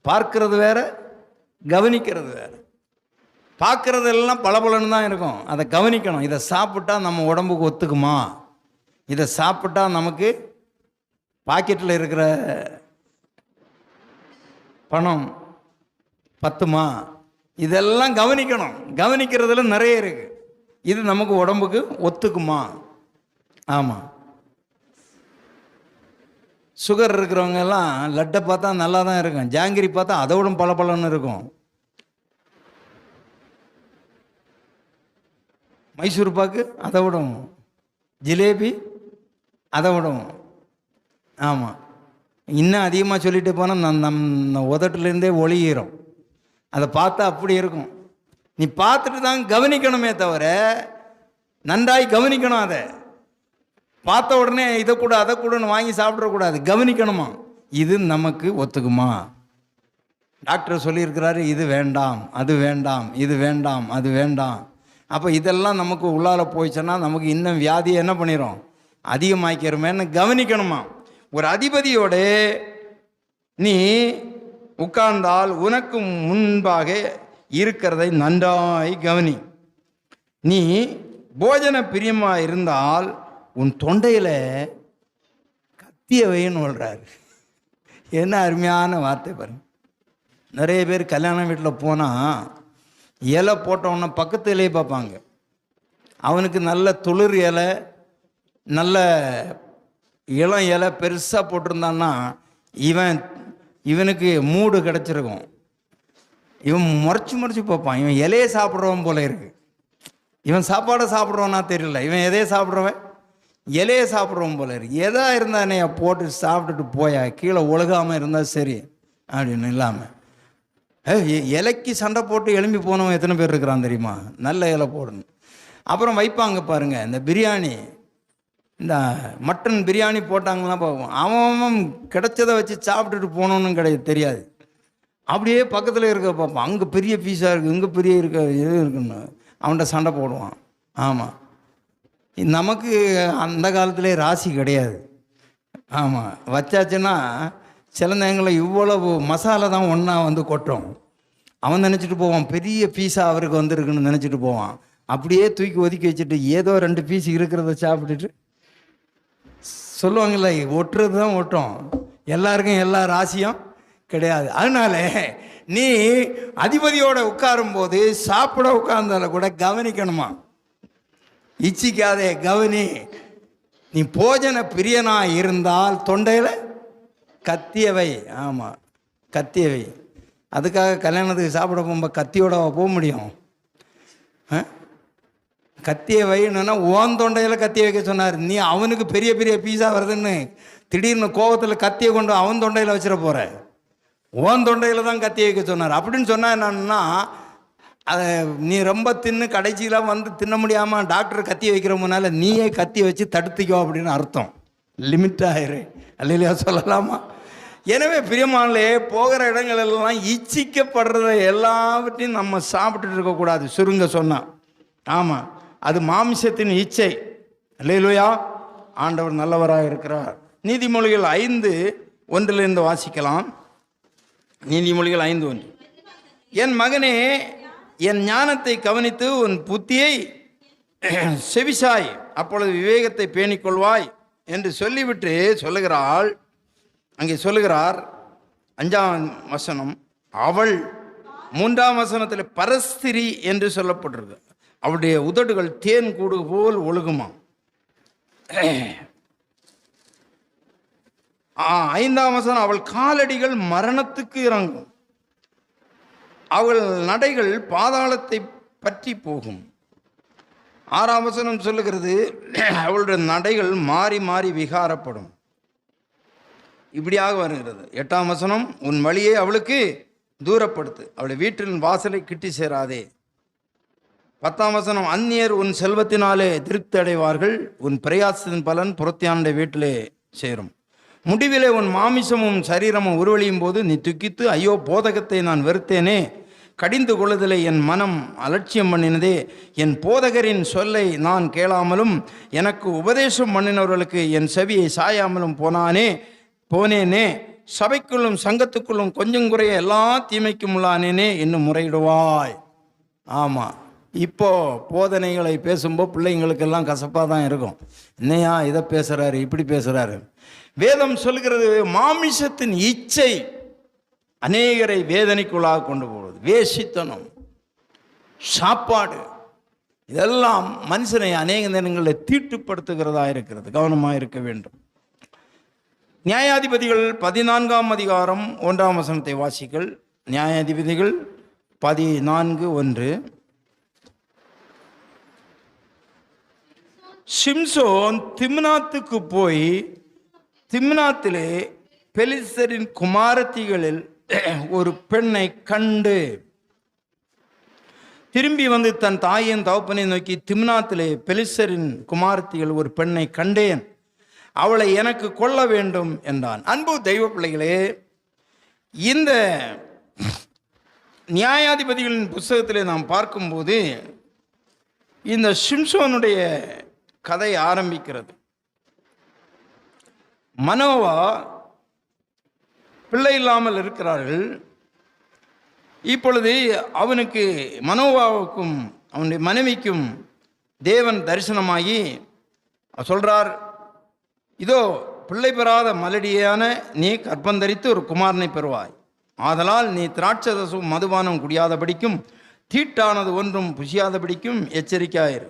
பார்க்கறது வேற, கவனிக்கிறது வேற. பார்க்கறதெல்லாம் பளபளன்னு தான் இருக்கும், அதை கவனிக்கணும். இதை சாப்பிட்டா நம்ம உடம்புக்கு ஒத்துக்குமா? இதை சாப்பிட்டா நமக்கு பாக்கெட்டில் இருக்கிற பணம் பத்துமா? இதெல்லாம் கவனிக்கணும். கவனிக்கிறதுல நிறைய இருக்கு. இது நமக்கு உடம்புக்கு ஒத்துக்குமா? ஆமாம். சுகர் இருக்கிறவங்க எல்லாம் லட்டை பார்த்தா நல்லா தான் இருக்கும், ஜாங்கிரி பார்த்தா அதை விட பளபளன்னு இருக்கும், மைசூர் பாக்கு அதை விடும், ஜிலேபி அதை விடும். ஆமாம், இன்னும் அதிகமாக சொல்லிட்டு போனால் நம்ம உதட்டுலேருந்தே ஒளியிரும். அதை பார்த்தா அப்படி இருக்கும். நீ பார்த்துட்டு தான் கவனிக்கணுமே தவிர, நன்றாய் கவனிக்கணும். அதை பார்த்த உடனே இதை கூட அதை கூடன்னு வாங்கி சாப்பிடக்கூடாது, கவனிக்கணுமா? இது நமக்கு ஒத்துக்குமா? டாக்டர் சொல்லியிருக்கிறாரு, இது வேண்டாம், அது வேண்டாம், இது வேண்டாம், அது வேண்டாம். அப்போ இதெல்லாம் நமக்கு உள்ளால போயிடுச்சுன்னா நமக்கு இன்னும் வியாதியை என்ன பண்ணிடும்? அதிகமாக்கிறோமேன்னு கவனிக்கணுமா? ஒரு அதிபதியோட நீ உட்கார்ந்தால் உனக்கு முன்பாக இருக்கிறதை நன்றாய் கவனி. நீ போஜன பிரியமாக இருந்தால் உன் தொண்டையில் கத்திய வைன்னு சொல்கிறாரு. என்ன அருமையான வார்த்தை பாருங்க. நிறைய பேர் கல்யாண வீட்டில் போனால் இலை போட்டவொன்னே பக்கத்து இலையை பார்ப்பாங்க. அவனுக்கு நல்ல துளிர் இலை, நல்ல இளம் இலை பெருசாக போட்டிருந்தான்னா இவனுக்கு மூடு கிடச்சிருக்கும். இவன் முறைச்சி பார்ப்பான், இவன் இலையை சாப்பிட்றவன் போல இருக்கு. இவன் சாப்பாடை சாப்பிட்றவனா தெரியல, இவன் எதையே சாப்பிட்றவன், இலையை சாப்பிட்றவன் போல இருக்கு. எதா இருந்தானே போட்டு சாப்பிட்டுட்டு போயா, கீழே ஒழுகாமல் இருந்தால் சரி அப்படின்னு இல்லாமல் இலைக்கு சண்டை போட்டு எழும்பி போனவன் எத்தனை பேர் இருக்கிறான் தெரியுமா? நல்ல இலை போடணும். அப்புறம் வைப்பாங்க பாருங்க, இந்த பிரியாணி, இந்த மட்டன் பிரியாணி போட்டாங்கன்னா பார்ப்போம், அவன் கிடைச்சதை வச்சு சாப்பிட்டுட்டு போனோன்னு தெரியாது. அப்படியே பக்கத்தில் இருக்க பார்ப்பான், அங்கே பெரிய பீஸாக இருக்குது, இங்கே பெரிய இது இருக்குன்னு அவன்கிட்ட சண்டை போடுவான். ஆமாம், நமக்கு அந்த காலத்திலே ராசி கிடையாது. ஆமாம், வச்சாச்சுன்னா சில நேரங்களில் இவ்வளவு மசாலா தான் ஒன்றா வந்து கொட்டும். அவன் நினச்சிட்டு போவான் பெரிய பீஸா அவருக்கு வந்துருக்குன்னு நினச்சிட்டு போவான். அப்படியே தூக்கி ஒதுக்கி வச்சுட்டு ஏதோ 2 பீஸ் இருக்கிறத சாப்பிட்டுட்டு சொல்லுவாங்கல்ல, ஒட்டுறது தான் ஒட்டும், எல்லாருக்கும் எல்லா ராசியும் கிடையாது. அதனால நீ அதிபதியோட உட்காரும் போது சாப்பிட உட்கார்ந்தால கூட கவனிக்கணுமா? இச்சிக்காதே, கவனி. நீ போஜன பிரியனா இருந்தால் தொண்டையில் கத்தியவை. ஆமாம், கத்தியவை. அதுக்காக கல்யாணத்துக்கு சாப்பிட போகும்போது கத்தியோட போக முடியும்? கத்திய வைன்னா ஓன் தொண்டையில் கத்திய வைக்க சொன்னார். நீ அவனுக்கு பெரிய பெரிய பீஸா வருதுன்னு திடீர்னு கோபத்தில் கத்தியை கொண்டு அவன் தொண்டையில் வச்சிட போகிற. ஓன் தொண்டையில் தான் கத்திய வைக்க சொன்னார். அப்படின்னு சொன்னால் என்னன்னா, அதை நீ ரொம்ப தின்னு கடைசியில் வந்து தின்ன முடியாமல் டாக்டர் கத்தி வைக்கிற முன்னால் நீயே கத்தி வச்சு தடுத்துக்கோ அப்படின்னு அர்த்தம். லிமிட்டாயிரு அல்லையா சொல்லலாமா? எனவே பிரியமானே, போகிற இடங்களெல்லாம் இச்சிக்கப்படுறத எல்லாவற்றையும் நம்ம சாப்பிட்டுட்டு இருக்கக்கூடாது. சுருங்க சொன்னால் ஆமாம், அது மாமிசத்தின் இச்சை. அல்லேலூயா, ஆண்டவர் நல்லவராக இருக்கிறார். நீதிமொழிகள் 5:1 வாசிக்கலாம். நீதிமொழிகள் 5:1. என் மகனே, என் ஞானத்தை கவனித்து உன் புத்தியை செவிசாய், அப்பொழுது விவேகத்தை பேணிக்கொள்வாய் என்று சொல்லிவிட்டு சொல்லுகிறாள். அங்கே சொல்லுகிறார் 5ஆம் வசனம், அவள் 3ஆம் வசனத்தில் பரஸ்திரி என்று சொல்லப்பட்டிருக்கு. அவளுடைய உதடுகள் தேன் கூடு போல் ஒழுகுமா. 5ஆம் வசனம், அவள் காலடிகள் மரணத்துக்கு இறங்கும், அவள் நடைகள் பாதாளத்தை பற்றி போகும். 6ஆம் வசனம் சொல்லுகிறது, அவளுடைய நடைகள் மாறி மாறி விகாரப்படும். இப்படியாக வருகிறது. 8ஆம் வசனம், உன் வழியை அவளுக்கு தூரப்படுத்து, அவளை வீட்டின் வாசலை கிட்டி சேராதே. 10ஆம் வசனம், அந்நியர் உன் செல்வத்தினாலே திருப்தி அடைவார்கள், உன் பிரயாசத்தின் பலன் புறத்தியானுடைய வீட்டிலே சேரும். முடிவிலே உன் மாமிசமும் சரீரமும் உருவழியும் போது நீ துக்கித்து, ஐயோ போதகத்தை நான் வெறுத்தேனே, கடிந்து கொள்ளுதலை என் மனம் அலட்சியம் பண்ணினதே, என் போதகரின் சொல்லை நான் கேளாமலும் எனக்கு உபதேசம் பண்ணினவர்களுக்கு என் செவியை சாயாமலும் போனேனே, சபைக்குள்ளும் சங்கத்துக்குள்ளும் கொஞ்சம் குறைய எல்லா தீமைக்கும் உள்ளானேனே என்னும் முறையிடுவாய். ஆமாம், இப்போ போதனைகளை பேசும்போது பிள்ளைங்களுக்கெல்லாம் கசப்பாக தான் இருக்கும். என்னையா இதை பேசுகிறாரு, இப்படி பேசுகிறாரு. வேதம் சொல்கிறது, மாமிசத்தின் இச்சை அநேகரை வேதனைக்குள்ளாக கொண்டு போவது. வேசித்தனம், சாப்பாடு, இதெல்லாம் மனுஷனை அநேக நேரங்களில் தீட்டுப்படுத்துகிறதா இருக்கிறது. கவனமாக இருக்க வேண்டும். நியாயாதிபதிகள் 14ஆம் அதிகாரம் 1ஆம் வசனத்தை வாசிகள். நியாயாதிபதிகள் 14:1. சிம்சோன் திம்னாத்துக்கு போய் திம்னாத்திலே பெலிஸ்தரின் குமாரத்திகளில் ஒரு பெண்ணை கண்டு திரும்பி வந்து தன் தாயின் தகப்பனை நோக்கி, திம்னாத்திலே பெலிஸ்தரின் குமாரத்திகள் ஒரு பெண்ணை கண்டேன், அவளை எனக்கு கொள்ள வேண்டும் என்றான். அன்பு தெய்வ பிள்ளைகளே, இந்த நியாயாதிபதிகளின் புஸ்தகத்திலே நாம் பார்க்கும்போது இந்த சிம்சோனுடைய கதை ஆரம்பிக்கிறது. மனோவா பிள்ளை இல்லாமல் இருக்கிறார்கள். இப்பொழுது அவனுக்கு, மனோவாவுக்கும் அவனுடைய மனைவிக்கும் தேவன் தரிசனமாகி சொல்றார், இதோ பிள்ளை பெறாத மலடியான நீ கற்பந்தரித்து ஒரு குமாரனை பெறுவாய், ஆதலால் நீ திராட்சரசம் மதுபானம் குடியாதபடிக்கும் தீட்டானது ஒன்றும் புசியாதபடிக்கும் எச்சரிக்கையாயிரு.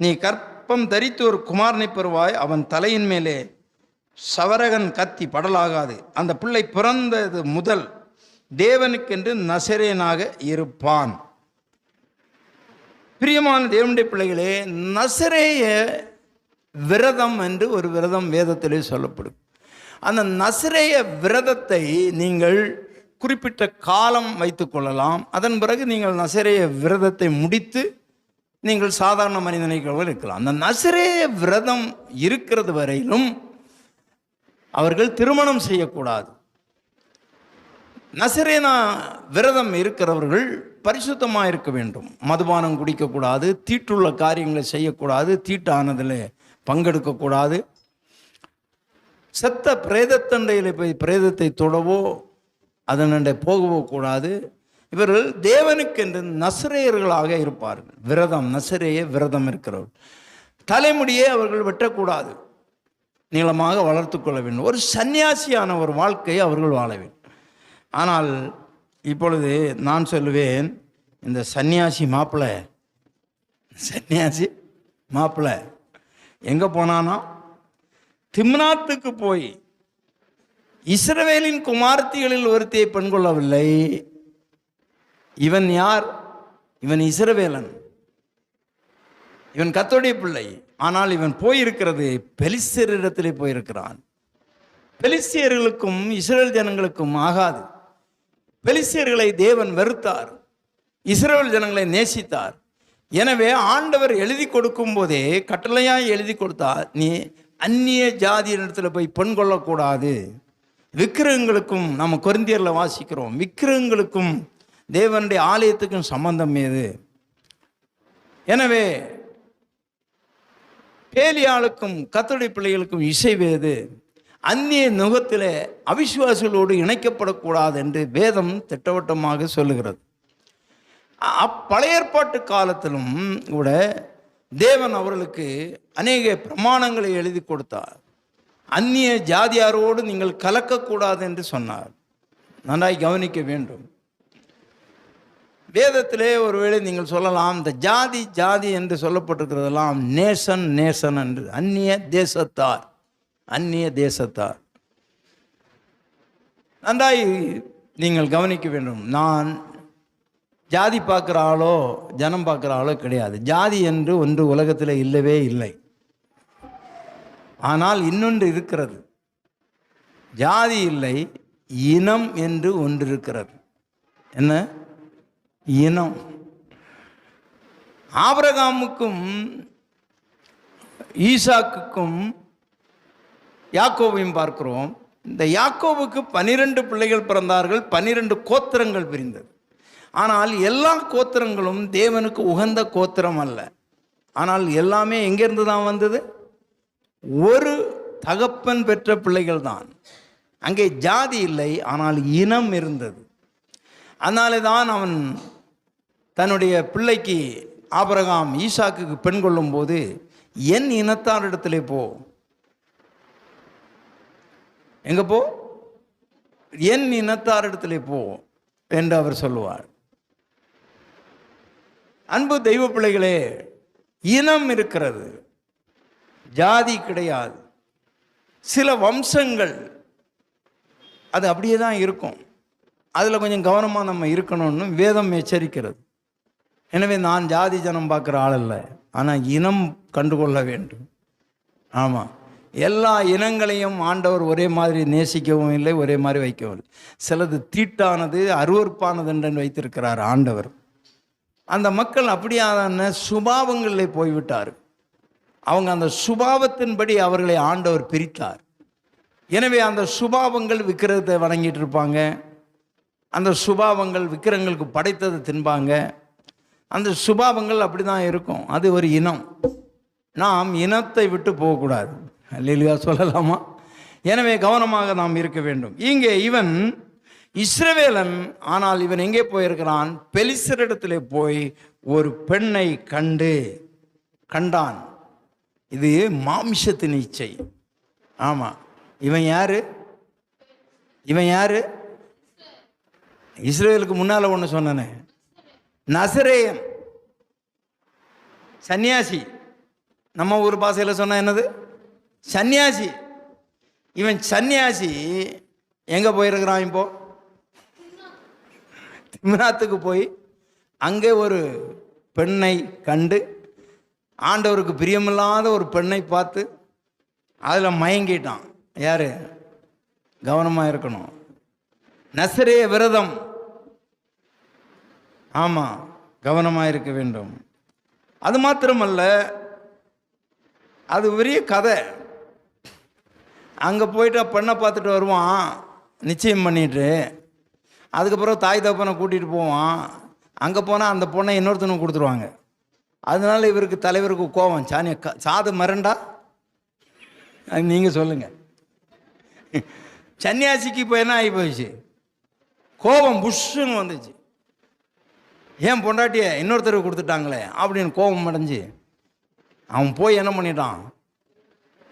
நீ கற்பம் தரித்து ஒரு குமாரனை பெறுவாய், அவன் தலையின் மேலே சவரகன் கத்தி படலாகாது, அந்த பிள்ளை பிறந்தது முதல் தேவனுக்கென்று நசரேனாக இருப்பான். பிரியமான தேவனுடைய பிள்ளைகளே, நசரேய விரதம் என்று ஒரு விரதம் வேதத்திலே சொல்லப்படும். அந்த நசரேய விரதத்தை நீங்கள் குறிப்பிட்ட காலம் வைத்துக் கொள்ளலாம். அதன் பிறகு நீங்கள் நசரேய விரதத்தை முடித்து நீங்கள் சாதாரண மனிதனைகள் இருக்கலாம். அந்த நசரேய விரதம் இருக்கிறது வரையிலும் அவர்கள் திருமணம் செய்யக்கூடாது. நசரேனா விரதம் இருக்கிறவர்கள் பரிசுத்தமாக இருக்க வேண்டும். மதுபானம் குடிக்கக்கூடாது, தீட்டுள்ள காரியங்களை செய்யக்கூடாது, தீட்டானதில் பங்கெடுக்கக்கூடாது, செத்த பிரேதத்தண்டையில் போய் பிரேதத்தை தொடவோ அதனண்டை போகவோ கூடாது. இவர்கள் தேவனுக்கென்று நசரேயர்களாக இருப்பார்கள். விரதம், நசரேய விரதம் இருக்கிறவர்கள். தலைமுடியே அவர்கள் வெட்டக்கூடாது, நீளமாக வளர்த்து கொள்ள வேண்டும். ஒரு சன்னியாசியான ஒரு வாழ்க்கையை அவர்கள் வாழ வேண்டும். ஆனால் இப்பொழுது நான் சொல்லுவேன், இந்த சன்னியாசி மாப்பிள்ளை எங்கே போனானா, திம்னாத்துக்கு போய் இஸ்ரவேலின் குமாரத்திகளில் ஒருத்தியை பெண் கொள்ளவில்லை. இவன் யார்? இவன் இஸ்ரவேலன், இவன் கர்த்தருடைய பிள்ளை. ஆனால் இவன் போயிருக்கிறது பெலிஸ்தரிடத்திலே போயிருக்கிறான். பெலிஸ்தியர்களுக்கும் இஸ்ரவேல் ஜனங்களுக்கும் ஆகாது. பெலிஸ்தியர்களை தேவன் வெறுத்தார். இஸ்ரவேல் ஜனங்களை நேசித்தார். எனவே ஆண்டவர் எழுதி கொடுக்கும் போதே கட்டளையாக எழுதி கொடுத்தார், நீ அந்நிய ஜாதியினிடத்தில் போய் பெண் கொள்ளக்கூடாது. விக்கிரகங்களுக்கும் நம்ம கொரிந்தியரில் வாசிக்கிறோம், விக்கிரகங்களுக்கும் தேவனுடைய ஆலயத்துக்கும் சம்பந்தம் ஏது? எனவே பேலியாளுக்கும் கர்த்தருடைய பிள்ளைகளுக்கும் இசைவேது, அந்நிய நுகத்தில் அவிசுவாசிகளோடு இணைக்கப்படக்கூடாது என்று வேதம் திட்டவட்டமாக சொல்லுகிறது. பழைய ஏற்பாட்டு காலத்திலும் கூட தேவன் அவர்களுக்கு அநேக பிரமாணங்களை எழுதி கொடுத்தார். அந்நிய ஜாதியாரோடு நீங்கள் கலக்கக்கூடாது என்று சொன்னார். நன்றாய் கவனிக்க வேண்டும். வேதத்திலே ஒருவேளை நீங்கள் சொல்லலாம், இந்த ஜாதி ஜாதி என்று சொல்லப்பட்டிருக்கிறதெல்லாம் நேசன் நேசன் என்று, அந்நிய தேசத்தார், அந்நிய தேசத்தார். நன்றாய் நீங்கள் கவனிக்க வேண்டும். நான் ஜாதி பார்க்குற ஆளோ ஜனம் பார்க்குற ஆளோ கிடையாது. ஜாதி என்று ஒன்று உலகத்தில் இல்லவே இல்லை. ஆனால் இன்னொன்று இருக்கிறது. ஜாதி இல்லை, இனம் என்று ஒன்று இருக்கிறது. என்ன இனம்? ஆபிரகாமுக்கும் ஈசாக்குக்கும் யாக்கோபையும் பார்க்கிறோம். இந்த யாக்கோபுக்கு 12 பிள்ளைகள் பிறந்தார்கள், 12 கோத்திரங்கள் பிரிந்தது. ஆனால் எல்லா கோத்திரங்களும் தேவனுக்கு உகந்த கோத்திரம் அல்ல. ஆனால் எல்லாமே எங்கேருந்து தான் வந்தது? ஒரு தகப்பன் பெற்ற பிள்ளைகள் தான். அங்கே ஜாதி இல்லை, ஆனால் இனம் இருந்தது. அதனாலே தான் அவன் தன்னுடைய பிள்ளைக்கு ஆபிரகாம் ஈசாக்குக்கு பெண் கொள்ளும் போது, என் இனத்தாரிடத்திலே போ. எங்க போ? என் இனத்தாரிடத்திலே போ என்று அவர் சொல்லுவார். அன்பு தெய்வ பிள்ளைகளே, இனம் இருக்கிறது, ஜாதி கிடையாது. சில வம்சங்கள் அது அப்படியே தான் இருக்கும். அதில் கொஞ்சம் கவனமாக நம்ம இருக்கணும்னு வேதம் எச்சரிக்கிறது. எனவே நான் ஜாதி ஜனம் பார்க்குற ஆள் இல்லை, ஆனால் இனம் கண்டுகொள்ள வேண்டும். ஆமாம், எல்லா இனங்களையும் ஆண்டவர் ஒரே மாதிரி நேசிக்கவும் இல்லை, ஒரே மாதிரி வைக்கவும் இல்லை. சிலது தீட்டானது அருவறுப்பானது என்று வைத்திருக்கிறார் ஆண்டவர். அந்த மக்கள் அப்படியான சுபாவங்களில் போய்விட்டார். அவங்க அந்த சுபாவத்தின்படி அவர்களை ஆண்டவர் பிரித்தார். எனவே அந்த சுபாவங்கள் விக்கிரகத்தை வணங்கிட்டு இருப்பாங்க, அந்த சுபாவங்கள் விக்கிரகங்களுக்கு படைத்ததை தின்பாங்க. அந்த சுபாவங்கள் அப்படி தான் இருக்கும். அது ஒரு இனம். நாம் இனத்தை விட்டு போகக்கூடாது. அல்லேலூயா சொல்லலாமா? எனவே கவனமாக நாம் இருக்க வேண்டும். இங்கே இவன் இஸ்ரவேலன், ஆனால் இவன் எங்கே போயிருக்கிறான்? பெலிஸ்தரிடத்திலே போய் ஒரு பெண்ணை கண்டான். இது மாமிசத்தின் இச்சை. ஆமாம், இவன் யாரு? இஸ்ரவேலுக்கு முன்னால் ஒன்று சொன்னனே, நசரேயன், சன்னியாசி. நம்ம ஊர் பாஷையில் சொன்ன என்னது? சன்னியாசி. இவன் சன்னியாசி எங்கே போயிருக்கிறான்? இப்போ திம்னாத்துக்கு போய் அங்கே ஒரு பெண்ணை கண்டு, ஆண்டவருக்கு பிரியமில்லாத ஒரு பெண்ணை பார்த்து அதில் மயங்கிட்டான். யார்? கவனமாக இருக்கணும். நசரேய விரதம். ஆமாம், கவனமாக இருக்க வேண்டும். அது மாத்திரமல்ல, அது பெரிய கதை. அங்கே போய்ட்டு பெண்ணை பார்த்துட்டு வருவான், நிச்சயம் பண்ணிட்டு. அதுக்கப்புறம் தாய் தகப்பனை கூட்டிகிட்டு போவான். அங்கே போனால் அந்த பொண்ணை இன்னொருத்தனுக்கு கொடுத்துருவாங்க. அதனால இவருக்கு தலைவருக்கு கோபம். சாது மரண்டா, நீங்கள் சொல்லுங்கள். சன்னியாசிக்கு இப்போ என்ன ஆகி போயிடுச்சு? கோபம் புஷ்ஷுன்னு வந்துச்சு. ஏன் பொண்டாட்டியை இன்னொருத்தருக்கு கொடுத்துட்டாங்களே அப்படின்னு கோபம் அடைஞ்சு அவன் போய் என்ன பண்ணிட்டான்?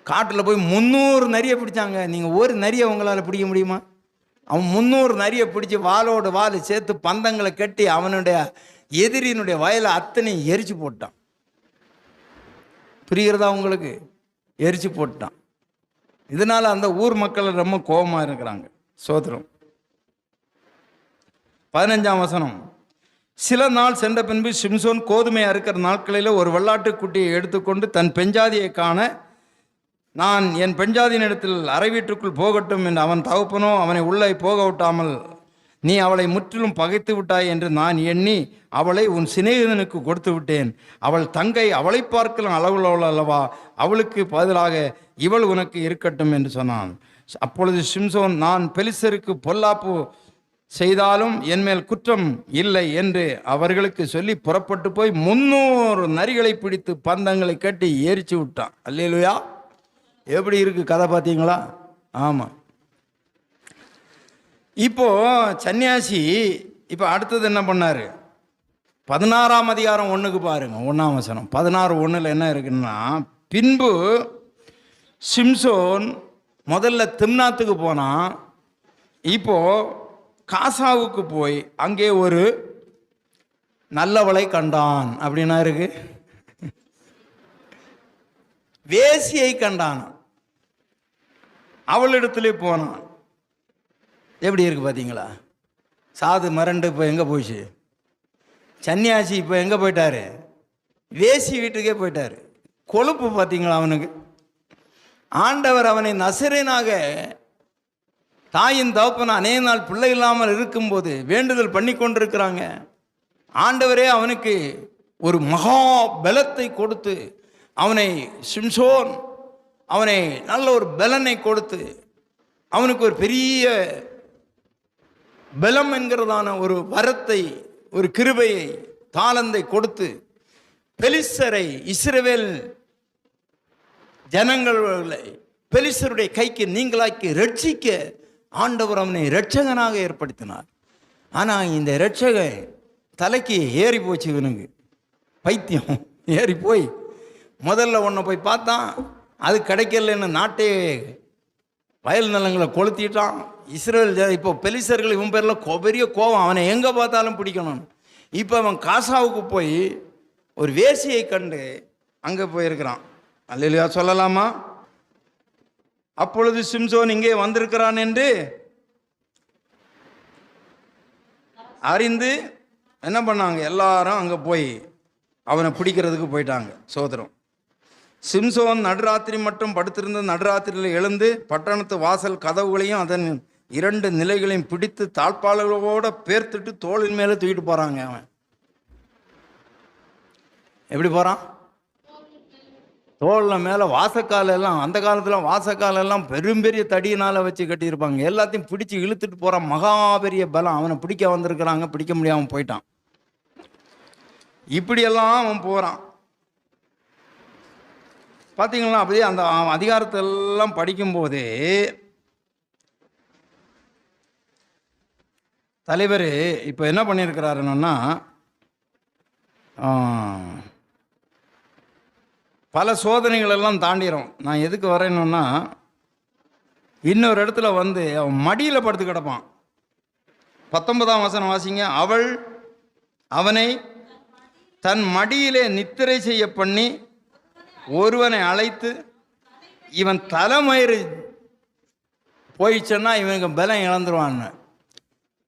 காட்டில் போய் 300 நரியை பிடிச்சாங்க. நீங்கள் ஒரு நரியை உங்களால் பிடிக்க முடியுமா? அவன் 300 நரியை பிடிச்சி வாளோடு வால் சேர்த்து பந்தங்களை கட்டி அவனுடைய எதிரியினுடைய வயலை அத்தனை எரிச்சு போட்டான். புரிகிறதா உங்களுக்கு? எரிச்சு போட்டான். இதனால் அந்த ஊர் மக்கள் ரொம்ப கோபமாக இருக்கிறாங்க. சோதரம் 15ஆம் வசனம். சில நாள் சென்ற பின்பு சிம்சோன் கோதுமை அறுக்கிற நாட்களில் ஒரு வெள்ளாட்டுக்குட்டியை எடுத்துக்கொண்டு தன் பெஞ்சாதியை காண, நான் என் பெஞ்சாதியினிடத்தில் அறை வீட்டுக்குள் போகட்டும் என்று அவன் தகப்பனோ அவனை உள்ளே போக விட்டாமல் நீ அவளை முற்றிலும் பகைத்து விட்டாய் என்று நான் எண்ணி அவளை உன் சிநேகிதனுக்கு கொடுத்து விட்டேன். அவள் தங்கை அவளை பார்க்கலாம் அளவுள்ளவள் அல்லவா, அவளுக்கு பதிலாக இவள் உனக்கு இருக்கட்டும் என்று சொன்னான். அப்பொழுது சிம்சோன், நான் பெலிஸ்தருக்கு பொல்லாப்பு செய்தாலும் என்மேல் குற்றம் இல்லை என்று அவர்களுக்கு சொல்லி புறப்பட்டு போய் 300 நரிகளை பிடித்து பந்தங்களை கட்டி எரிச்சு விட்டான். அல்லேலூயா. எப்படி இருக்கு கதை பார்த்தீங்களா? ஆமாம். இப்போ சன்னியாசி இப்போ அடுத்தது என்ன பண்ணாரு? 16ஆம் அதிகாரம் 1க்கு பாருங்க, 1ஆம் வசனம். 16:1 என்ன இருக்குன்னா, பின்பு சிம்சோன் முதல்ல திம்னாத்துக்கு போனான். இப்போ காசாவுக்கு போய் அங்கே ஒரு நல்லவளை கண்டான். அப்படின்னா இருக்கு, வேசியை கண்டான். அவளிடத்திலே போனான். எப்படி இருக்கு பார்த்தீங்களா? சாது மரண்டு இப்போ எங்கே போயிடுச்சு? சன்னியாசி இப்போ எங்கே போயிட்டாரு? வேசி வீட்டுக்கே போயிட்டாரு. கொழுப்பு பார்த்தீங்களா அவனுக்கு? ஆண்டவர் அவனை நசரேனாக தாயின் தகப்பன் அநேக நாள் பிள்ளை இல்லாமல் இருக்கும்போது வேண்டுதல் பண்ணி கொண்டிருக்கிறாங்க. ஆண்டவரே அவனுக்கு ஒரு மகா பலத்தை கொடுத்து அவனை சிம்சோன் அவனை நல்ல ஒரு பலனை கொடுத்து அவனுக்கு ஒரு பெரிய பலம் என்கிறதான ஒரு வரத்தை, ஒரு கிருபையை, தாளந்தை கொடுத்து பெலிஸ்தரை, இஸ்ரவேல் ஜனங்களை பெலிஸ்தருடைய கைக்கு நீங்களாக்கி ரட்சிக்க ஆண்டவர் அவனை இரட்சகனாக ஏற்படுத்தினார். ஆனால் இந்த இரட்சகன் தலைக்கு ஏறி போச்சு. இவனுக்கு பைத்தியம் ஏறி போய் முதல்ல ஒன்றை போய் பார்த்தான். அது கிடைக்கலன்னு நாட்டே வயல் நிலங்களை கொளுத்திட்டான். இஸ்ரேல் இப்போ பெலிஸ்தர்கள் இவன் பேரில் பெரிய கோபம். அவனை எங்கே பார்த்தாலும் பிடிக்கணும். இப்போ அவன் காசாவுக்கு போய் ஒரு வேசியை கண்டு அங்கே போயிருக்கிறான். அல்லேலூயா சொல்லலாமா? அப்பொழுது சிம்சோன் இங்கே வந்திருக்கிறான் என்று அறிந்து என்ன பண்ணாங்க, எல்லாரும் அங்கே போய் அவனை பிடிக்கிறதுக்கு போயிட்டாங்க. சோதரம் சிம்சோன் நடுராத்திரி மட்டும் படுத்திருந்த நடுராத்திரியில் எழுந்து பட்டணத்து வாசல் கதவுகளையும் அதன் 2 நிலைகளையும் பிடித்து தாழ்பாளர்களோட பேர்த்துட்டு தோளின் மேலே தூக்கிட்டு போகிறாங்க. அவன் எப்படி போகிறான்? தோளில் மேலே. வாசக்காலெல்லாம் அந்த காலத்தில் வாசக்காலெல்லாம் பெரிய தடியினால் வச்சு கட்டியிருப்பாங்க. எல்லாத்தையும் பிடிச்சி இழுத்துட்டு போகிறான். மகா பெரிய பலம். அவனை பிடிக்க வந்திருக்கிறாங்க, பிடிக்க முடியாமல் போயிட்டான். இப்படியெல்லாம் அவன் போகிறான். பார்த்தீங்களா? அப்படியே அந்த அதிகாரத்தெல்லாம் படிக்கும்போதே தலைவர் இப்போ என்ன பண்ணியிருக்கிறாருன்னா, பல சோதனைகள் எல்லாம் தாண்டிடும். நான் எதுக்கு வரேன்னா, இன்னொரு இடத்துல வந்து அவன் மடியில் படுத்து கிடப்பான். 19ஆம் வசனம் வாசிங்க. அவள் அவனை தன் மடியிலே நித்திரை செய்ய பண்ணி ஒருவனை அழைத்து, இவன் தலைமயிறு போயிடுச்சுன்னா இவனுக்கு பலம் இழந்துருவான்னு.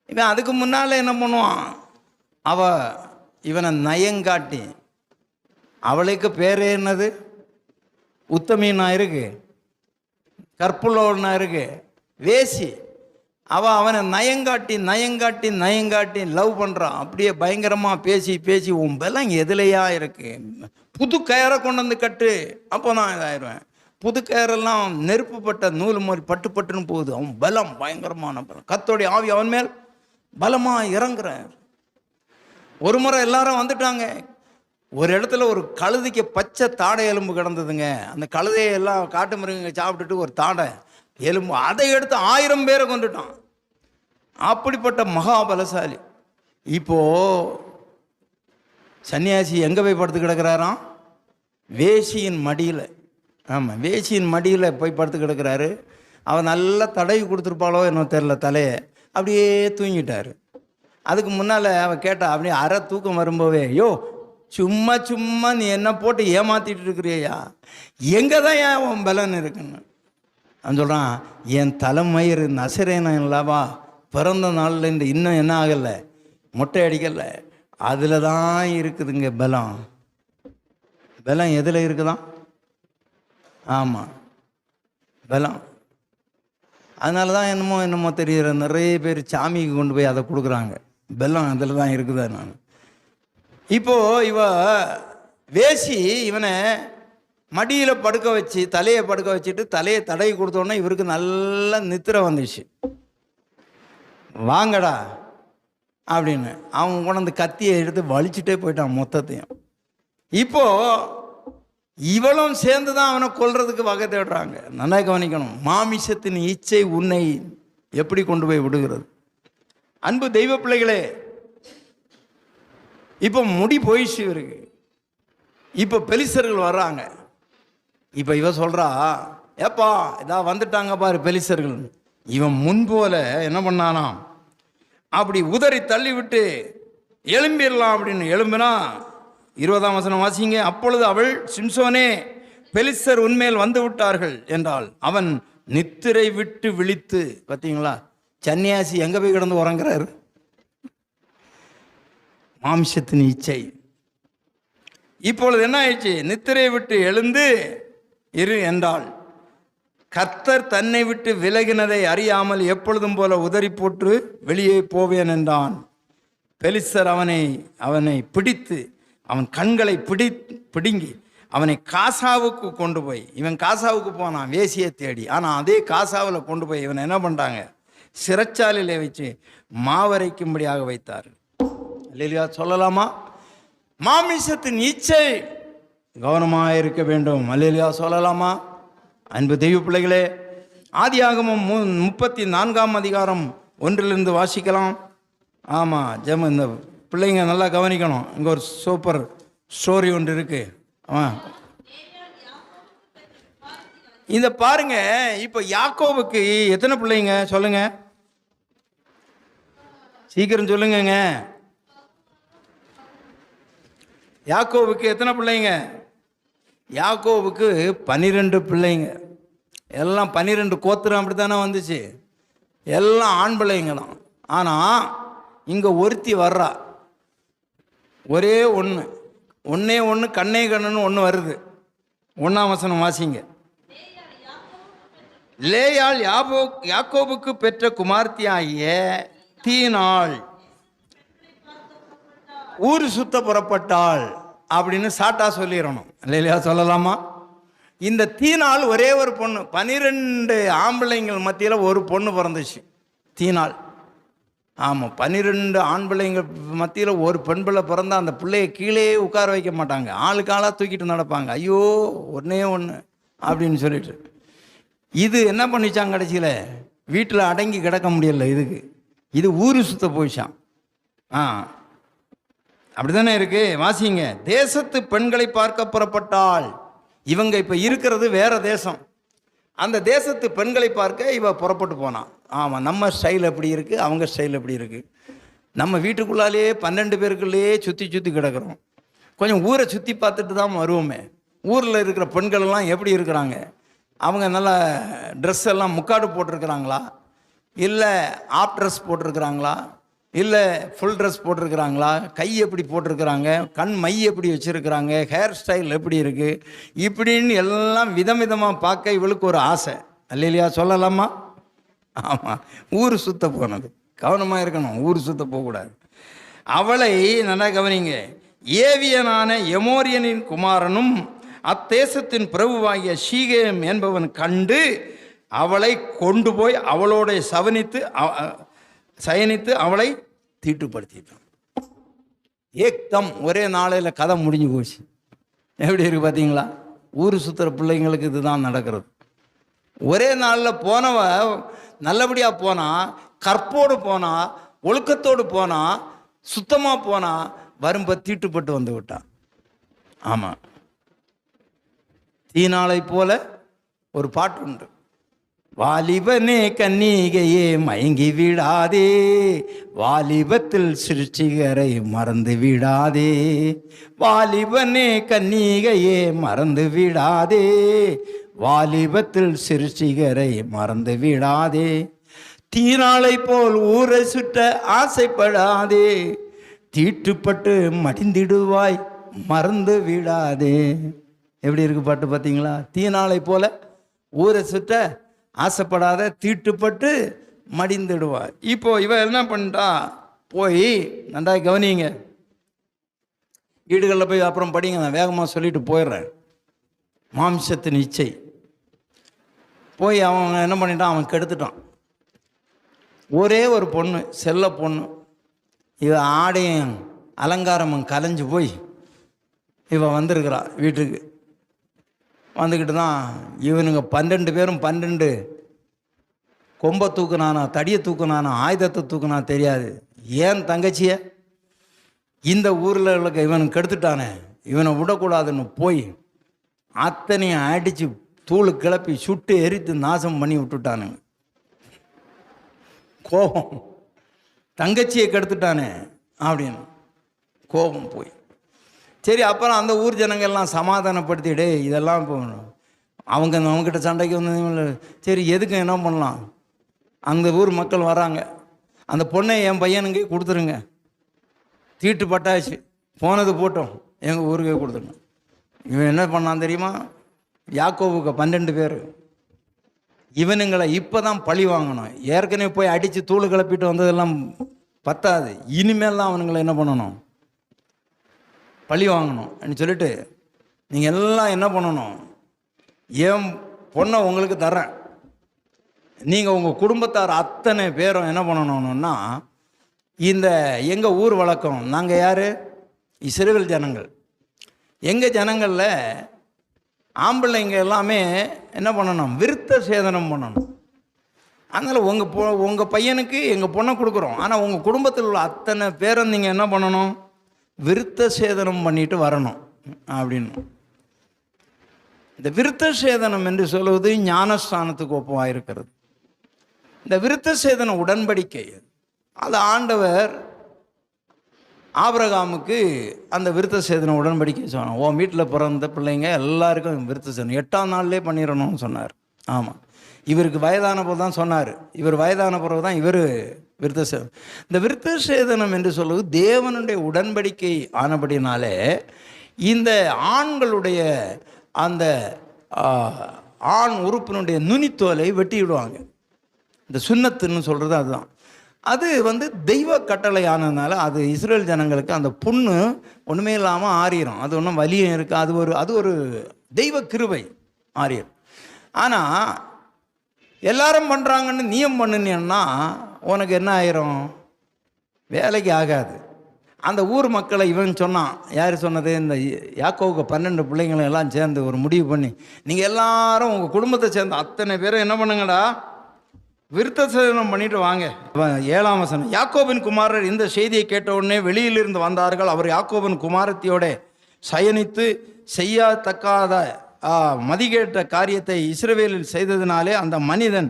இவன் அதுக்கு முன்னால் என்ன பண்ணுவான்? இவனை நயங்காட்டி, அவளுக்கு பேர் என்னது? உத்தமீனா இருக்கு, கற்புள்ளவனா இருக்கு, வேசி. அவனை நயங்காட்டி லவ் பண்ணுறான். அப்படியே பயங்கரமாக பேசி உன் பலம் எதுலையா இருக்கு? புது கயரை கொண்டு வந்து கட்டு, அப்போ நான் இதாயிடுவேன். புது கயரெல்லாம் நெருப்புப்பட்ட நூல் மாதிரி பட்டுன்னு போகுது. அவன் பலம் பயங்கரமான பலம். கர்த்தருடைய ஆவி அவன் மேல் பலமாக இறங்குறார். ஒரு முறை எல்லாரும் வந்துட்டாங்க. ஒரு இடத்துல ஒரு கழுதைக்கு பச்சை தாடை எலும்பு கிடந்ததுங்க. அந்த கழுதையை எல்லாம் காட்டு மிருகங்க சாப்பிட்டுட்டு ஒரு தாடை எலும்பு, அதை எடுத்து 1000 பேரை கொண்டுட்டான். அப்படிப்பட்ட மகாபலசாலி. இப்போ சன்னியாசி எங்கே போய் படுத்து கிடக்கிறாராம்? வேசியின் மடியில். ஆமாம், வேசியின் மடியில் போய் படுத்து கிடக்கிறாரு. அவன் நல்லா தடவி கொடுத்துருப்பாளோ என்னோ தெரில, தலையை அப்படியே தூங்கிட்டார். அதுக்கு முன்னால் அவன் கேட்டா, அப்படியே அரை தூக்கம் வரும்போதே, யோ சும்மா நீ என்ன போட்டு ஏமாத்திட்டு இருக்கிறியா, எங்கே தான் ஏன் உன் பலன் இருக்குன்னு அவன் சொல்கிறான். என் தலைமயிறு நசரேனா இல்லவா, பிறந்த நாளில் இந்த இன்னும் என்ன ஆகலை, மொட்டை அடிக்கலை, அதில் தான் இருக்குதுங்க பலம். பலம் எதில் இருக்குதான்? ஆமாம், பலம் அதனால தான் என்னமோ தெரிகிற நிறைய பேர் சாமிக்கு கொண்டு போய் அதை கொடுக்குறாங்க. பெல்லம் அதில் தான் இருக்குதா. நான் இப்போது இவ வேசி இவனை மடியில் படுக்க வச்சு தலையை படுக்க வச்சுட்டு தலையை தடவி கொடுத்தோன்னே இவருக்கு நல்லா நித்திரை வந்துச்சு. வாங்கடா அப்படின்னு அவன் கொண்டு கத்தியை எடுத்து வலிச்சுட்டே போயிட்டான் மொத்தத்தையும். இப்போது இவளும் சேர்ந்து தான் அவனை கொல்றதுக்கு வகை தேடுறாங்க. நல்லா கவனிக்கணும், மாமிசத்தின் இச்சை உன்னை எப்படி கொண்டு போய் விடுகிறது. அன்பு தெய்வ பிள்ளைகளே, இப்போ முடி போயிடுச்சு இவருக்கு. இப்போ பெலிசர்கள் வர்றாங்க. இப்போ இவ சொல்கிறா, ஏப்பா இதா வந்துட்டாங்க பாரு பெலிசர்கள். இவன் முன்போல என்ன பண்ணானாம், அப்படி உதறி தள்ளி விட்டு எழும்பிடலாம் அப்படின்னு எழும்பினா 20ஆம் வசனம் வாசிங்க. அப்பொழுது அவள், சிம்சோனே, பெலிஸ்தர் உன்மேல் வந்து விட்டார்கள் என்றாள். அவன் நித்திரை விட்டு விழித்து, பார்த்தீங்களா சன்னியாசி எங்கே போய் கிடந்து உறங்குறாரு. மாம்சத்தின் இச்சை. இப்பொழுது என்ன ஆயிடுச்சு, நித்திரை விட்டு எழுந்து இரு என்றாள். கர்த்தர் தன்னை விட்டு விலகினதை அறியாமல் எப்பொழுதும் போல உதறி போட்டு வெளியே போவேன் என்றான். பெலிஸ்தர் அவனை பிடித்து அவன் கண்களை பிடுங்கி அவனை காசாவுக்கு கொண்டு போய், இவன் காசாவுக்கு போனான் வேசியை தேடி. ஆனால் அதே காசாவில் கொண்டு போய் இவனை என்ன பண்ணுறாங்க, சிறைச்சாலையிலே வச்சு மாவரைக்கும்படியாக வைத்தார். இல்லையா சொல்லலாமா? மாமிசத்தின் இச்சை கவனமாக இருக்க வேண்டும். அல்லேலூயா சொல்லலாமா? அன்பு தெய்வ பிள்ளைகளே, ஆதியாகமம் 34ஆம் அதிகாரம் 1 வாசிக்கலாம். ஆமாம் ஜெம, இந்த பிள்ளைங்க நல்லா கவனிக்கணும். இங்கே ஒரு சூப்பர் ஸ்டோரி ஒன்று இருக்கு. இந்த பாருங்க. இப்போ யாக்கோபுக்கு எத்தனை பிள்ளைங்க சொல்லுங்க, சீக்கிரம் சொல்லுங்க. யாக்கோபுக்கு எத்தனை பிள்ளைங்க? யாக்கோபுக்கு 12 பிள்ளைங்க. எல்லாம் 12 கோத்திரம் அப்படி தானே வந்துச்சு. எல்லாம் ஆண் பிள்ளைங்க தான். ஆனால் இங்கே ஒருத்தி வர்றா, ஒரே ஒன்று கண்ணே கண்ணன்னு ஒன்று வருது. 1ஆம் வசனம் வாசிங்க. லேயாள் யாக்கோபுக்கு பெற்ற குமார்த்தியாகிய தீனாள் ஊர் சுத்த புறப்பட்டாள் அப்படின்னு சாட்டா சொல்லிடணும். இல்லையா சொல்லலாமா? இந்த தீனாள் ஒரே ஒரு பொண்ணு, 12 ஆம்பளைங்கள் மத்தியில் ஒரு பொண்ணு பிறந்துச்சு, தீனாள். ஆமாம், 12 ஆண் பிள்ளைங்க மத்தியில் ஒரு பெண் பிள்ளை பிறந்தா அந்த பிள்ளையை கீழே உட்கார வைக்க மாட்டாங்க, ஆளுக்கு ஆளாக தூக்கிட்டு நடப்பாங்க. ஐயோ ஒன்றே ஒன்று அப்படின்னு சொல்லிட்டு இது என்ன பண்ணிச்சாங்க, கடைசியில் வீட்டில் அடங்கி கிடக்க முடியல இதுக்கு. இது ஊரு சுத்த போயிச்சான். அப்படி தானே இருக்கு. வாசிங்க. தேசத்து பெண்களை பார்க்க புறப்பட்டாள். இவங்க இப்போ இருக்கிறது வேற தேசம். அந்த தேசத்து பெண்களை பார்க்க இவ புறப்பட்டு போனான். ஆமாம், நம்ம ஸ்டைல் எப்படி இருக்குது, அவங்க ஸ்டைல் எப்படி இருக்குது. நம்ம வீட்டுக்குள்ளாலே 12 பேருக்குள்ளேயே சுற்றி கிடக்கிறோம். கொஞ்சம் ஊரை சுற்றி பார்த்துட்டு தான் வருவோமே. ஊரில் இருக்கிற பெண்களெல்லாம் எப்படி இருக்கிறாங்க, அவங்க நல்லா ட்ரெஸ் எல்லாம் முக்காடு போட்டிருக்கிறாங்களா, இல்லை ஆஃப் ட்ரெஸ் போட்டிருக்கிறாங்களா, இல்லை ஃபுல் ட்ரெஸ் போட்டிருக்கிறாங்களா, கை எப்படி போட்டிருக்கிறாங்க, கண் மை எப்படி வச்சுருக்கிறாங்க, ஹேர் ஸ்டைல் எப்படி இருக்குது, இப்படின்னு எல்லாம் விதமாக பார்க்க இவளுக்கு ஒரு ஆசை. அல்லையா சொல்லலாமா? ஆமாம், ஊர் சுத்த போனது. கவனமாக இருக்கணும், ஊர் சுத்த போகக்கூடாது. அவளை நல்லா கவனிங்க. ஏவியனான எமோரியனின் குமாரனும் அத்தேசத்தின் பிரபுவாகிய சீகேம் என்பவன் கண்டு அவளை கொண்டு போய் அவளோட சயனித்து அவளை தீட்டுப்படுத்திட்டான். ஏக்தம் ஒரே நாளையில் கதை முடிஞ்சு போச்சு. எப்படி இருக்கு பார்த்தீங்களா? ஊர் சுற்றுற பிள்ளைங்களுக்கு இதுதான் நடக்கிறது. ஒரே நாளில் போனவ நல்லபடியாக போனா, கற்போடு போனா, ஒழுக்கத்தோடு போனா, சுத்தமாக போனா, வரும்ப தீட்டுப்பட்டு வந்து விட்டான். ஆமாம், தீனாளை போல ஒரு பாட்டு உண்டு. வாலிபனே கன்னிகையே மயங்கி விடாதே, வாலிபத்தில் சிருஷ்டிகரை மறந்து விடாதே. வாலிபனே கன்னிகையே மறந்து விடாதே, வாலிபத்தில் சிருஷ்டிகரை மறந்து விடாதே. தீனாளை போல் ஊரை சுற்ற ஆசைப்படாதே, தீட்டுப்பட்டு மடிந்திடுவாய் மறந்து விடாதே. எப்படி இருக்கு பாட்டு பார்த்தீங்களா? தீனாளை போல ஊரை சுற்ற ஆசைப்படாத, தீட்டுப்பட்டு மடிந்துடுவா. இப்போ இவ என்ன பண்ணிட்டா, போய் நன்றா கவனிங்க, வீடுகளில் போய் அப்புறம் படிங்க, நான் வேகமாக சொல்லிட்டு போயிடுறேன். மாம்சத்தின் இச்சை போய் அவன் என்ன பண்ணிட்டான், அவன் கெடுத்துட்டான். ஒரே ஒரு பொண்ணு, செல்ல பொண்ணு, இவ ஆடையும் அலங்காரமும் கலைஞ்சு போய் இவன் வந்திருக்கிறா வீட்டுக்கு. வந்துக்கிட்டு தான் இவனுங்க 12 பேரும் 12 கொம்பை தூக்குனானா, தடியை தூக்குனானா, ஆயுதத்தை தூக்குனா தெரியாது. ஏன் தங்கச்சிய இந்த ஊரில் இருக்க இவனுக்கு கெடுத்துட்டானே, இவனை விடக்கூடாதுன்னு போய் அத்தனையும் அடித்து தூள் கிளப்பி சுட்டு எரித்து நாசம் பண்ணி விட்டுட்டானுங்க. கோபம், தங்கச்சியை கெடுத்துட்டானே அப்படின்னு கோபம் போய், சரி அப்புறம் அந்த ஊர் ஜனங்கள்லாம் சமாதானப்படுத்திடே, இதெல்லாம் போகணும் அவங்ககிட்ட சண்டைக்கு வந்து, சரி எதுக்கு என்ன பண்ணலாம், அந்த ஊர் மக்கள் வராங்க, அந்த பொண்ணை என் பையனுக்கே கொடுத்துருங்க, தீட்டு பட்டாச்சு, போனது போட்டோம், எங்கள் ஊருக்கே கொடுத்துருங்க. இவன் என்ன பண்ணான் தெரியுமா, யாக்கோவுக்கு 12 பேர், இவனுங்களை இப்போ தான் பழி வாங்கணும். ஏற்கனவே போய் அடித்து தூள் கிளப்பிட்டு வந்ததெல்லாம் பத்தாது, இனிமேல் தான் அவனுங்களை என்ன பண்ணணும், பழி வாங்கணும் சொல்லிட்டு, நீங்கள் எல்லாம் என்ன பண்ணணும், என் பொண்ணை உங்களுக்கு தர்றேன், நீங்கள் உங்கள் குடும்பத்தார் அத்தனை பேரும் என்ன பண்ணணும்னா, இந்த எங்கள் ஊர் வழக்கம், நாங்கள் யார், இஸ்ரவேல் ஜனங்கள், எங்கள் ஜனங்களில் ஆம்பளைங்க எல்லாமே என்ன பண்ணணும், விருத்த சேதனம் பண்ணணும். அதனால் உங்கள் பையனுக்கு எங்கள் பொண்ணை கொடுக்குறோம், ஆனால் உங்கள் குடும்பத்தில் உள்ள அத்தனை பேரும் நீங்கள் என்ன பண்ணணும், விருத்த சேதனம் பண்ணிட்டு வரணும் அப்படின்னு. இந்த விருத்த சேதனம் என்று சொல்வது ஞானஸ்தானத்துக்கு ஒப்பமாக இருக்கிறது. இந்த விருத்த சேதன உடன்படிக்கை அது ஆண்டவர் ஆபிரகாமுக்கு அந்த விருத்த சேதன உடன்படிக்கை சொன்னார். உன் வீட்டில் பிறந்த பிள்ளைங்க எல்லாருக்கும் விருத்த சேதனம் 8ஆம் நாள்லேயே பண்ணிடணும்னு சொன்னார். ஆமாம், இவருக்கு வயதான போது தான் சொன்னார், இவர் வயதான பிறகு தான் இவர் விருத்த சேதனம். இந்த விருத்த சேதனம் என்று சொல்வது தேவனுடைய உடன்படிக்கை ஆனபடினாலே இந்த ஆண்களுடைய அந்த ஆண் உறுப்பினுடைய நுனித்தோலை வெட்டி விடுவாங்க. இந்த சுன்னத்துன்னு சொல்கிறது அதுதான். அது தெய்வ கட்டளை ஆனதுனால அது இஸ்ரேல் ஜனங்களுக்கு அந்த புண்ணு ஒன்றுமே இல்லாமல் ஆறிடும். அது ஒன்றும் வலியும் இருக்குது, அது ஒரு தெய்வ கிருபை ஆறிடும். ஆனால் எல்லாரும் பண்ணுறாங்கன்னு நீயம் பண்ணினேன்னா உனக்கு என்ன ஆயிரும், வேலைக்கு ஆகாது. அந்த ஊர் மக்களை இவன் சொன்னான், யார் சொன்னது, இந்த யாக்கோவுக்கு 12 பிள்ளைங்களை எல்லாம் சேர்ந்து ஒரு முடிவு பண்ணி, நீங்கள் எல்லாரும் உங்கள் குடும்பத்தை சேர்ந்து அத்தனை பேரும் என்ன பண்ணுங்கடா, விருத்த சேதனம் பண்ணிட்டு வாங்க. 7ஆம் வசனம், யாக்கோபின் குமாரர் இந்த செய்தியை கேட்ட உடனே வெளியிலிருந்து வந்தார்கள். அவர் யாக்கோபின் குமாரத்தியோட சயனித்து செய்யத்தக்காத மதிகேட்ட காரியத்தை இஸ்ரவேலில் செய்ததினாலே அந்த மனிதன்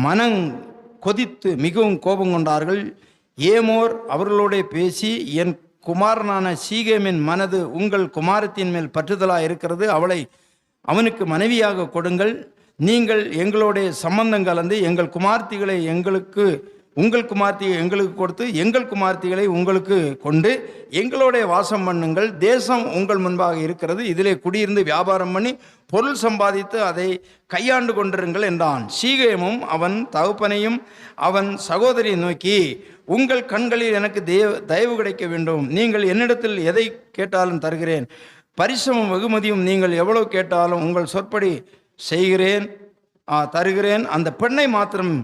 மனம் கொதித்து மிகவும் கோபம் கொண்டார்கள். ஏமோர் அவர்களோட பேசி, என் குமாரனான சீகேமின் மனது உங்கள் குமாரத்தின் மேல் பற்றுதலாக இருக்கிறது, அவளை அவனுக்கு மனைவியாக கொடுங்கள், நீங்கள் எங்களோட சம்பந்தம் கலந்து எங்கள் குமார்த்திகளை உங்கள் குமார்த்தியை எங்களுக்கு கொடுத்து எங்கள் குமார்த்திகளை உங்களுக்கு கொண்டு எங்களோட வாசம் பண்ணுங்கள், தேசம் உங்கள் முன்பாக இருக்கிறது, இதிலே குடியிருந்து வியாபாரம் பண்ணி பொருள் சம்பாதித்து அதை கையாண்டு கொண்டிருங்கள் என்றான். சீகேமும் அவன் தகப்பனையும் அவன் சகோதரியை நோக்கி, உங்கள் கண்களில் எனக்கு தயவு கிடைக்க வேண்டும், நீங்கள் என்னிடத்தில் எதை கேட்டாலும் தருகிறேன், பரிசமும் வெகுமதியும் நீங்கள் எவ்வளவு கேட்டாலும் உங்கள் சொற்படி தருகிறேன், அந்த பெண்ணை மாத்திரம்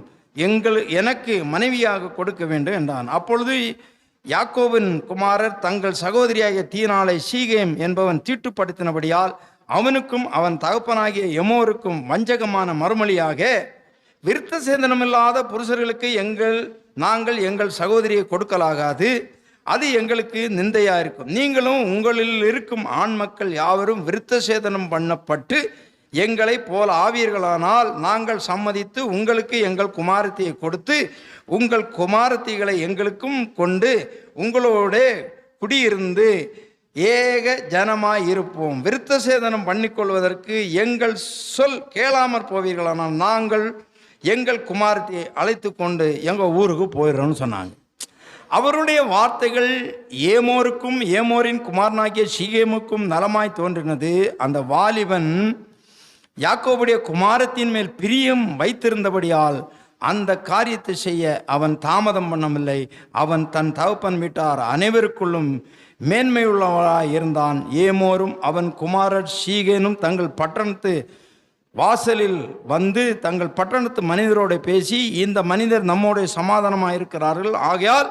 எனக்கு மனைவியாக கொடுக்க வேண்டும் என்றான். அப்பொழுது யாக்கோபின் குமாரர் தங்கள் சகோதரியாகிய தீனாளை சீகேம் என்பவன் தீட்டுப்படுத்தினபடியால் அவனுக்கும் அவன் தகப்பனாகிய எமோருக்கும் வஞ்சகமான மறுமொழியாக, விருத்த சேதனமில்லாத புருஷர்களுக்கு நாங்கள் எங்கள் சகோதரியை கொடுக்கலாகாது, அது எங்களுக்கு நிந்தையா இருக்கும், நீங்களும் உங்களில் இருக்கும் ஆண் மக்கள் யாவரும் விருத்த சேதனம் பண்ணப்பட்டு எங்களை போல ஆவீர்களானால் நாங்கள் சம்மதித்து உங்களுக்கு எங்கள் குமாரத்தியை கொடுத்து உங்கள் குமாரத்திகளை எங்களுக்கும் கொண்டு உங்களோட குடியிருந்து ஏக ஜனமாய் இருப்போம், விருத்த சேதனம் பண்ணிக்கொள்வதற்கு எங்கள் சொல் கேளாமற் போவீர்களானால் நாங்கள் எங்கள் குமாரத்தியை அழைத்து கொண்டு எங்கள் ஊருக்கு போயிடுறோம்னு சொன்னாங்க. அவருடைய வார்த்தைகள் ஏமோருக்கும் ஏமோரின் குமாரனாகிய சீகேமுக்கும் நலமாய் தோன்றினது. அந்த வாலிபன் யாக்கோபுடைய குமாரத்தின் மேல் பிரியம் வைத்திருந்தபடியால் அந்த காரியத்தை செய்ய அவன் தாமதம் பண்ணவில்லை. அவன் தன் தகப்பன் வீட்டார் அனைவருக்குள்ளும் மேன்மையுள்ளவராய் இருந்தான். ஏமோரும் அவன் குமாரர் சீகேனும் தங்கள் பட்டணத்து வாசலில் வந்து தங்கள் பட்டணத்து மனிதரோடு பேசி, இந்த மனிதர் நம்மோடைய சமாதானமாக இருக்கிறார்கள், ஆகையால்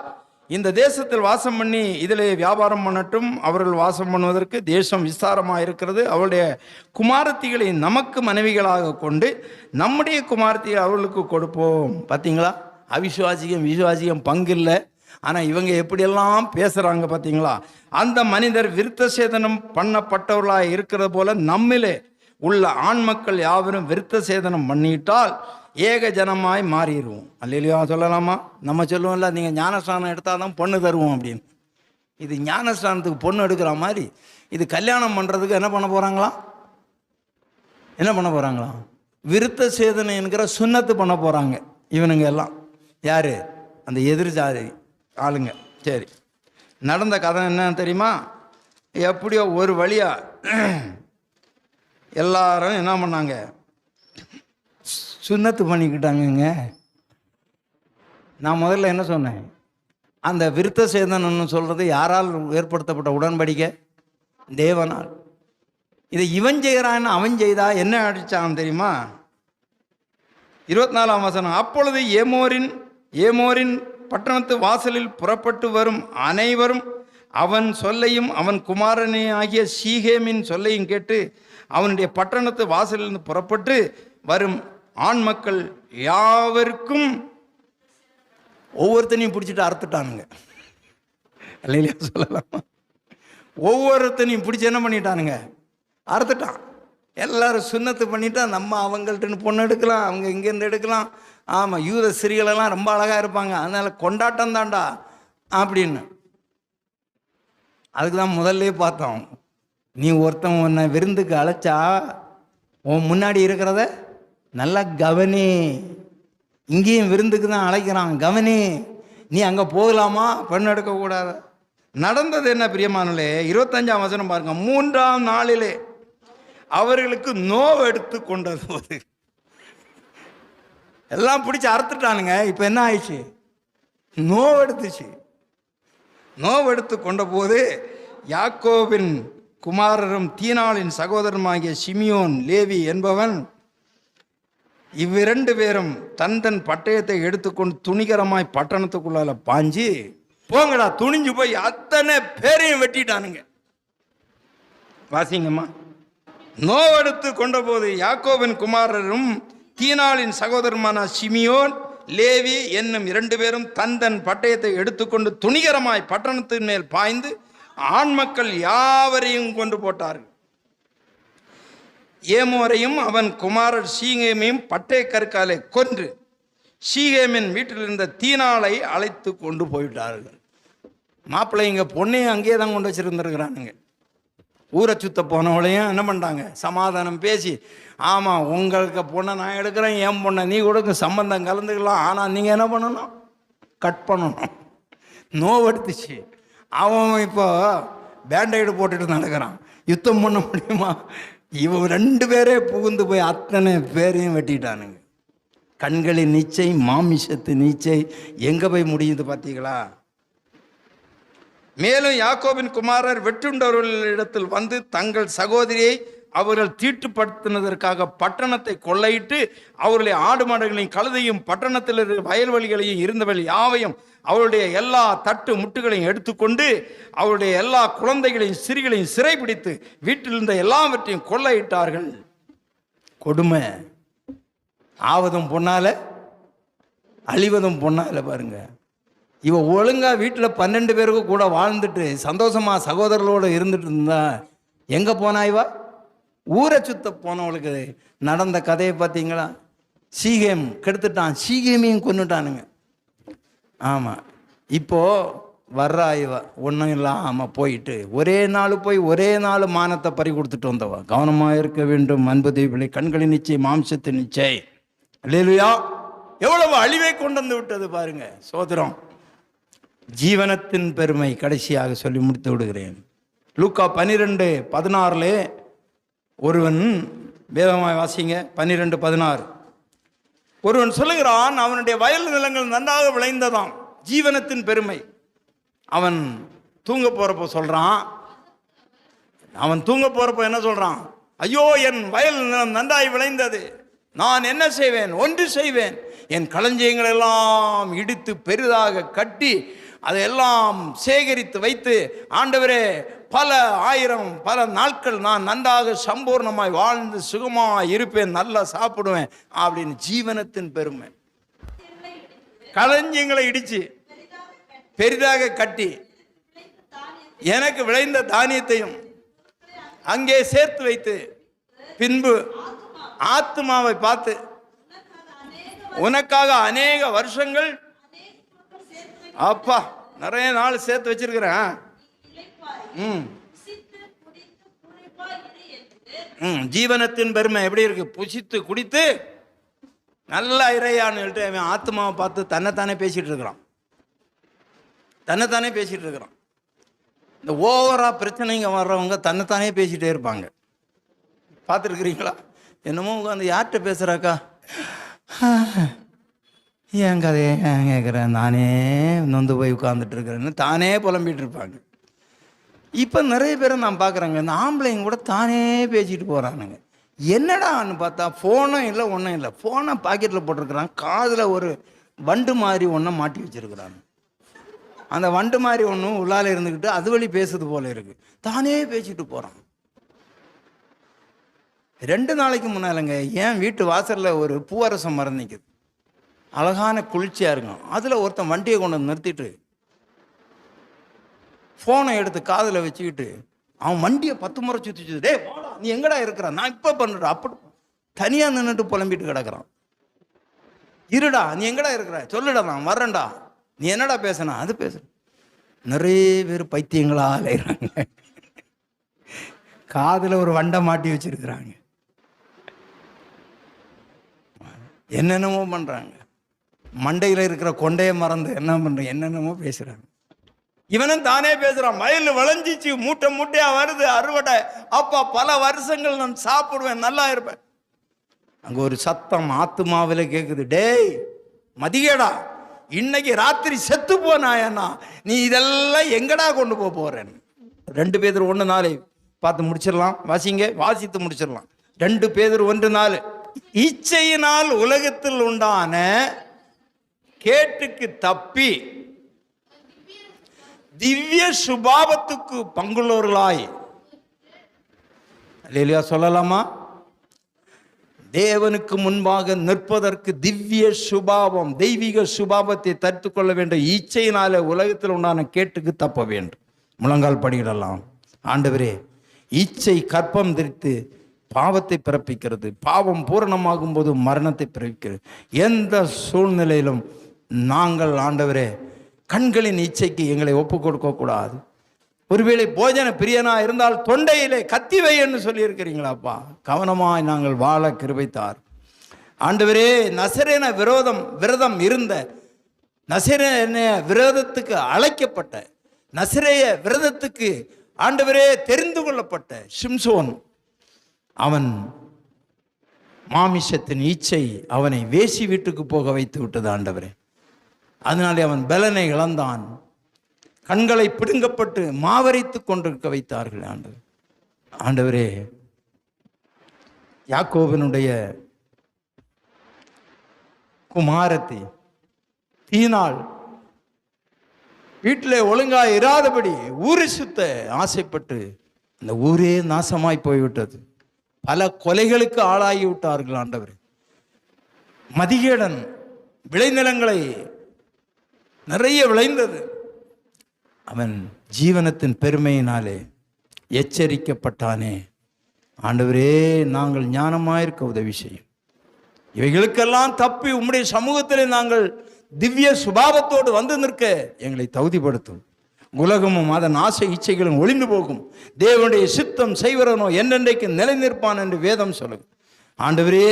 இந்த தேசத்தில் வாசம் பண்ணி இதிலே வியாபாரம் பண்ணட்டும். அவர்கள் வாசம் பண்ணுவதற்கு தேசம் விஸ்தாரமாக இருக்கிறது. அவருடைய குமாரத்திகளை நமக்கு மனைவிகளாக கொண்டு நம்முடைய குமாரத்திகளை அவர்களுக்கு கொடுப்போம். பார்த்தீங்களா, அவிசுவாசிகம் விசுவாசிகம் பங்கு இல்லை. ஆனால் இவங்க எப்படியெல்லாம் பேசுகிறாங்க பார்த்தீங்களா. அந்த மனிதர் விருத்த சேதனம் பண்ணப்பட்டவர்களாக இருக்கிறது போல நம்மிலே உள்ள ஆண் மக்கள் யாவரும் விருத்த சேதனம் பண்ணிட்டால் ஏக ஜனமாய் மாறிடுவோம். அல்லையா சொல்லலாமா? நம்ம சொல்லுவோம்ல, நீங்கள் ஞானஸ்தானம் எடுத்தால் தான் பொண்ணு தருவோம் அப்படின்னு. இது ஞானஸ்தானத்துக்கு பொண்ணு எடுக்கிற மாதிரி இது கல்யாணம் பண்ணுறதுக்கு என்ன பண்ண போகிறாங்களாம்? என்ன பண்ண போகிறாங்களாம்? விருத்த சேதனம் என்கிற சுண்ணத்து பண்ண போகிறாங்க இவனுங்க எல்லாம். யார்? அந்த எதிர் ஜாதி ஆளுங்க. சரி, நடந்த கதை என்னன்னு தெரியுமா? எப்படியோ ஒரு வழியாக எல்லாரும் என்ன பண்ணாங்க? சுண்ணத்து பண்ணிக்கிட்டாங்கங்க. நான் முதல்ல என்ன சொன்னேன்? அந்த விருத்த சேதனம்னு சொல்கிறது யாரால் ஏற்படுத்தப்பட்ட உடன்படிக்கை? தேவனால். இதை இவன் செய்கிறான்னு அவன் செய்தா என்ன அடித்தான் தெரியுமா? 24ஆம் வசனம். அப்பொழுது ஏமோரின் பட்டணத்து வாசலில் புறப்பட்டு வரும் அனைவரும் அவன் சொல்லையும் அவன் குமாரனே ஆகிய சீகேமின் சொல்லையும் கேட்டு அவனுடைய பட்டணத்து வாசலிலிருந்து புறப்பட்டு வரும் ஆண் மக்கள் யாவருக்கும் ஒவ்வொருத்தனையும் பிடிச்சிட்டு அறுத்துட்டானுங்க. இல்லையா சொல்லலாமா? ஒவ்வொருத்தனையும் பிடிச்சி என்ன பண்ணிட்டானுங்க? அறுத்துட்டான். எல்லாரும் சுண்ணத்து பண்ணிட்டா நம்ம அவங்கள்ட்ட பொண்ணு எடுக்கலாம், அவங்க இங்கேருந்து எடுக்கலாம். ஆமாம், யூத ஸ்திரீகளெல்லாம் ரொம்ப அழகாக இருப்பாங்க, அதனால் கொண்டாட்டம் தாண்டா அப்படின்னு. அதுக்கு தான் முதல்ல பார்த்தோம், நீ ஒருத்தன் உன்னை விருந்துக்கு அழைச்சா உன் முன்னாடி இருக்கிறத நல்லா கவனி. இங்கேயும் விருந்துக்கு தான் அழைக்கிறான், கவனி. நீ அங்கே போகலாமா? பெண் எடுக்கக்கூடாது. நடந்தது என்ன பிரியமானே? 25ஆம் வசனம் பாருங்க. 3ஆம் நாளிலே அவர்களுக்கு நோவு எடுத்து கொண்டது போது எல்லாம் பிடிச்சி அறுத்துட்டானுங்க. இப்போ என்ன ஆயிடுச்சு? நோவு எடுத்துச்சு. நோவு எடுத்து கொண்ட போது யாக்கோபின் குமாரரும் தீனாளின் சகோதரமாகிய சிமியோன் லேவி என்பவன் இவ்விரண்டு பேரும் தன் பட்டயத்தை எடுத்துக்கொண்டு துணிகரமாய் பட்டணத்துக்குள்ளால பாஞ்சு, போங்கடா துணிஞ்சு போய் அத்தனை பேரையும் வெட்டிட்டானுங்க. வாசிங்கம்மா. நோவெடுத்து கொண்ட போது யாக்கோபின் குமாரரும் தீனாளின் சகோதரமான சிமியோன் லேவி என்னும் 2 பேரும் தன் பட்டயத்தை எடுத்துக்கொண்டு துணிகரமாய் பட்டணத்தின் மேல் பாய்ந்து ஆண் மக்கள் யாவரையும் கொண்டு போட்டார்கள். ஏமோரையும் அவன் குமாரர் சீகேமையும் பட்டய கற்காலை கொன்று சீகேமின் வீட்டில் இருந்த தீனாளை அழைத்து கொண்டு போயிட்டார்கள். மாப்பிள்ளைங்க பொண்ணையும் அங்கேயே தான் கொண்டு வச்சிருந்துருக்கிறானுங்க. ஊரை சுத்த போனவளையும் என்ன பண்ணிட்டாங்க? சமாதானம் பேசி, ஆமாம் உங்களுக்கு பொண்ணை நான் எடுக்கிறேன், என் பொண்ணை நீ கொடுக்க, சம்பந்தம் கலந்துக்கலாம், ஆனால் நீங்கள் என்ன பண்ணணும்? கட் பண்ணணும். நோவெடுத்துச்சு. அவன் இப்போ பேண்டைடு போட்டுட்டு நடக்கிறான். யுத்தம் பண்ண முடியுமா? இவன் 2 பேரே புகுந்து போய் அத்தனை பேரையும் வெட்டிட்டானுங்க. கண்களின் நீச்சை, மாமிசத்து நீச்சை எங்கே போய் முடியுது பார்த்தீங்களா? மேலும் யாக்கோபின் குமாரர் வெட்டுண்டவர்களிடத்தில் வந்து தங்கள் சகோதரியை அவர்கள் தீட்டுப்படுத்தினதற்காக பட்டணத்தை கொள்ளையிட்டு அவருடைய ஆடு மாடுகளையும் கழுதையும் பட்டணத்தில் வயல்வெளிகளையும் இருந்தவர்கள் யாவையும் அவருடைய எல்லா தட்டு முட்டுகளையும் எடுத்துக்கொண்டு அவருடைய எல்லா குழந்தைகளையும் சிறுகளையும் சிறைபிடித்து வீட்டில் இருந்த எல்லாவற்றையும் கொள்ளையிட்டார்கள். கொடுமை. ஆவதும் பொண்ணால அழிவதும் பொண்ணால. பாருங்க, இவ ஒழுங்கா வீட்டில் 12 பேருக்கு கூட வாழ்ந்துட்டு சந்தோஷமா சகோதரர்களோடு இருந்துட்டு இருந்தா எங்கே போனா? இவா ஊரை சுத்த போனவளுக்கு நடந்த கதையை பார்த்தீங்களா? சீகேம் கெடுத்துட்டான், சீகேமையும் கொண்டுட்டானுங்க. ஆமாம், இப்போ வர்றா இவ ஒன்றும் இல்லாமல் போயிட்டு ஒரே நாள் மானத்தை பறி கொடுத்துட்டு வந்தவா. கவனமாக இருக்க வேண்டும் அன்பு தெய்வங்களை, கண்களின் நிச்சயம் மாம்சத்தின் நிச்சயம். அல்லேலூயா. எவ்வளவு அழிவை கொண்டு வந்து விட்டது பாருங்க. சோதரம். ஜீவனத்தின் பெருமை கடைசியாக சொல்லி முடித்து விடுகிறேன். லூக்கா 12:16 ஒருவன் வேதமாய் வாசிங்க 12:16. ஒருவன் சொல்லுகிறான், அவனுடைய வயல் நிலங்கள் நன்றாக விளைந்ததாம், ஜீவனத்தின் பெருமை. அவன் தூங்க போறப்போ சொல்றான், அவன் தூங்க போறப்போ என்ன சொல்றான்? ஐயோ, என் வயல் நிலம் நன்றாய் விளைந்தது, நான் என்ன செய்வேன்? ஒன்று செய்வேன், என் களஞ்சியங்கள் எல்லாம் இடித்து பெரிதாக கட்டி அதையெல்லாம் சேகரித்து வைத்து, ஆண்டவரே பல ஆயிரம் பல நாட்கள் நான் நன்றாக சம்பூர்ணமாய் வாழ்ந்து சுகமாய் இருப்பேன், நல்லா சாப்பிடுவேன் அப்படின்னு. ஜீவனத்தின் பெருமை. களஞ்சியங்களை இடிச்சு பெரிதாக கட்டி எனக்கு விளைந்த தானியத்தையும் அங்கே சேர்த்து வைத்து, பின்பு ஆத்மாவை பார்த்து, உனக்காக அநேக வருஷங்கள், அப்பா நிறைய நாள் சேர்த்து வச்சிருக்கிறேன். ஜீவனத்தின் பெருமை எப்படி இருக்கு? புசித்து குடித்து நல்லா இறையான்னு சொல்லிட்டு அவன் ஆத்மாவை பார்த்து தன்னைத்தானே பேசிட்டு இருக்கிறான், தன்னைத்தானே பேசிட்டு இருக்கிறான். இந்த ஓவரா பிரச்சனைங்க வர்றவங்க தன்னைத்தானே பேசிட்டே இருப்பாங்க, பார்த்துருக்குறீங்களா? என்னமோ உட்காந்து யார்கிட்ட பேசுறாக்கா, என் கதையை ஏன் கேட்குறேன், நானே நொந்து போய் உட்காந்துட்டு இருக்கிறேன்னு தானே புலம்பிட்டு இருப்பாங்க. இப்போ நிறைய பேரை நான் பார்க்குறேங்க, இந்த ஆம்பளைங்க கூட தானே பேசிட்டு போகிறானுங்க. என்னடான்னு பார்த்தா ஃபோனும் இல்லை, ஒன்றும் இல்லை. ஃபோனை பாக்கெட்டில் போட்டிருக்கிறான், காதில் ஒரு வண்டு மாதிரி ஒன்றை மாட்டி வச்சிருக்கிறாங்க. அந்த வண்டு மாதிரி ஒன்றும் உள்ளால இருந்துக்கிட்டு அது வழி பேசுறது போல இருக்கு, தானே பேசிட்டு போகிறான். 2 நாளைக்கு முன்னாலங்க என் வீட்டு வாசலில் ஒரு பூவரசம் மரம் நிற்குது, அழகான குளிர்ச்சியாக இருக்கும். அதில் ஒருத்தன் வண்டியை கொண்டு வந்து நிறுத்திட்டு ஃபோனை எடுத்து காதில் வச்சுக்கிட்டு அவன் வண்டியை 10 முறை சுற்றி, டே வாடா, நீ எங்கடா இருக்கிற, நான் இப்போ பண்ணுற, அப்படி தனியாக நின்றுட்டு புலம்பிட்டு கிடக்குறான். இருடா, நீ எங்கடா இருக்கிற, சொல்லுடா, நான் வர்றேன்டா, நீ என்னடா பேசுனா, அது பேச. நிறைய பேர் பைத்தியங்களா அலைகிறாங்க, காதில் ஒரு வண்டை மாட்டி வச்சிருக்கிறாங்க, என்னென்னமோ பண்ணுறாங்க. மண்டையில் இருக்கிற கொண்டையை மறந்து என்ன பண்ணுறேன், என்னென்னமோ பேசுகிறாங்க. இவனும் தானே பேசுகிறான், மயில் விளைஞ்சிச்சு, மூட்டை மூட்டையா வருது, அறுவடை, அப்பா பல வருஷங்கள் நான் சாப்பிடுவேன், நல்லா இருப்பேன். அங்கே ஒரு சத்தம் ஆத்துமாவில் கேட்குது, டேய் மதியடா, இன்னைக்கு ராத்திரி செத்து போனாயண்ணா, நீ இதெல்லாம் எங்கடா கொண்டு போறேன்னு. 2 பேதுரு 1:4 பார்த்து முடிச்சிடலாம், வாசிங்க, வாசித்து முடிச்சிடலாம். 2 பேதுரு 1:4. இச்சையினால் உலகத்தில் உண்டான கேட்டுக்கு தப்பி திவ்ய சுபாவத்துக்கு பங்குள்ளவர்களாய், அல்லேலூயா சொல்லலாமா? தேவனுக்கு முன்பாக நிற்பதற்கு திவ்ய சுபாவம், தெய்வீக சுபாவத்தை தரித்து கொள்ள வேண்டும். இச்சையினால உலகத்தில் உண்டான கேட்டுக்கு தப்ப வேண்டும். முழங்கால் படியிடலாம். ஆண்டவரே, இச்சை கற்பம் தரித்து பாவத்தை பிறப்பிக்கிறது, பாவம் பூரணமாகும் போது மரணத்தை பிறப்பிக்கிறது. எந்த சூழ்நிலையிலும் நாங்கள் ஆண்டவரே கண்களின் இச்சைக்கு எங்களை ஒப்பு கொடுக்க கூடாது. ஒருவேளை போஜன பிரியனா இருந்தால் தொண்டையிலே கத்திவை என்று சொல்லி இருக்கிறீங்களாப்பா, கவனமாய் நாங்கள் வாழ கிருபைத்தார். ஆண்டவரே, நசரேன விரதம் இருந்த, நசரேன விரதத்துக்கு அழைக்கப்பட்ட, நசரேய விரதத்துக்கு ஆண்டவரே தெரிந்து கொள்ளப்பட்ட சிம்சோன், அவன் மாமிசத்தின் இச்சை அவனை வேசி வீட்டுக்கு போக வைத்து விட்டது ஆண்டவரே. அதனாலே அவன் பலனை இழந்தான், கண்களை பிடுங்கப்பட்டு மாவரைத்து கொண்டிருக்க வைத்தார்கள் ஆண்டவர். ஆண்டவரே, யாக்கோபினுடைய குமாரத்தி தீனாள் வீட்டில் ஒழுங்கா இராதபடி ஊரை சுத்த ஆசைப்பட்டு அந்த ஊரே நாசமாய் போய்விட்டது. பல கொலைகளுக்கு ஆளாகி விட்டார்கள் ஆண்டவர். மதிகேடன் விளைநிலங்களை நிறைய விளைந்தது. அவன் ஜீவனத்தின் பெருமையினாலே எச்சரிக்கப்பட்டானே. ஆண்டவரே, நாங்கள் ஞானமாயிருக்க உதவி செய்யும். இவைகளுக்கெல்லாம் தப்பி உம்முடைய சமூகத்திலே நாங்கள் திவ்ய சுபாவத்தோடு வந்து நிற்க எங்களை தகுதிப்படுத்தும். உலகமும் அதன் ஆசை இச்சைகளும் ஒளிந்து போகும். தேவனுடைய சித்தம் செய்வரனோ என்னென்றைக்கு நிலை நிற்பான் என்று வேதம் சொல்லுது. ஆண்டவரே,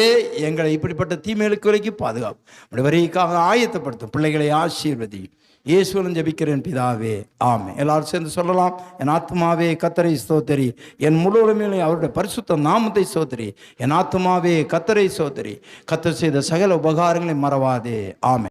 எங்களை இப்படிப்பட்ட தீமைகளுக்கு வரைக்கும் பாதுகாப்பு. வரைக்காக ஆயத்தப்படுத்தும். பிள்ளைகளை ஆசீர்வதி. இயேசுவிலும் ஜெபிக்கிறேன் பிதாவே, ஆமென். எல்லாரும் சேர்ந்து சொல்லலாம். என் ஆத்துமாவே கர்த்தரை ஸ்தோத்திரி, என் முழு உலகமே அவருடைய பரிசுத்த நாமத்தை ஸ்தோத்திரி. என் ஆத்துமாவே கர்த்தரை ஸ்தோத்திரி, கர்த்தர் செய்த சகல உபகாரங்களை மறவாதே, ஆமென்.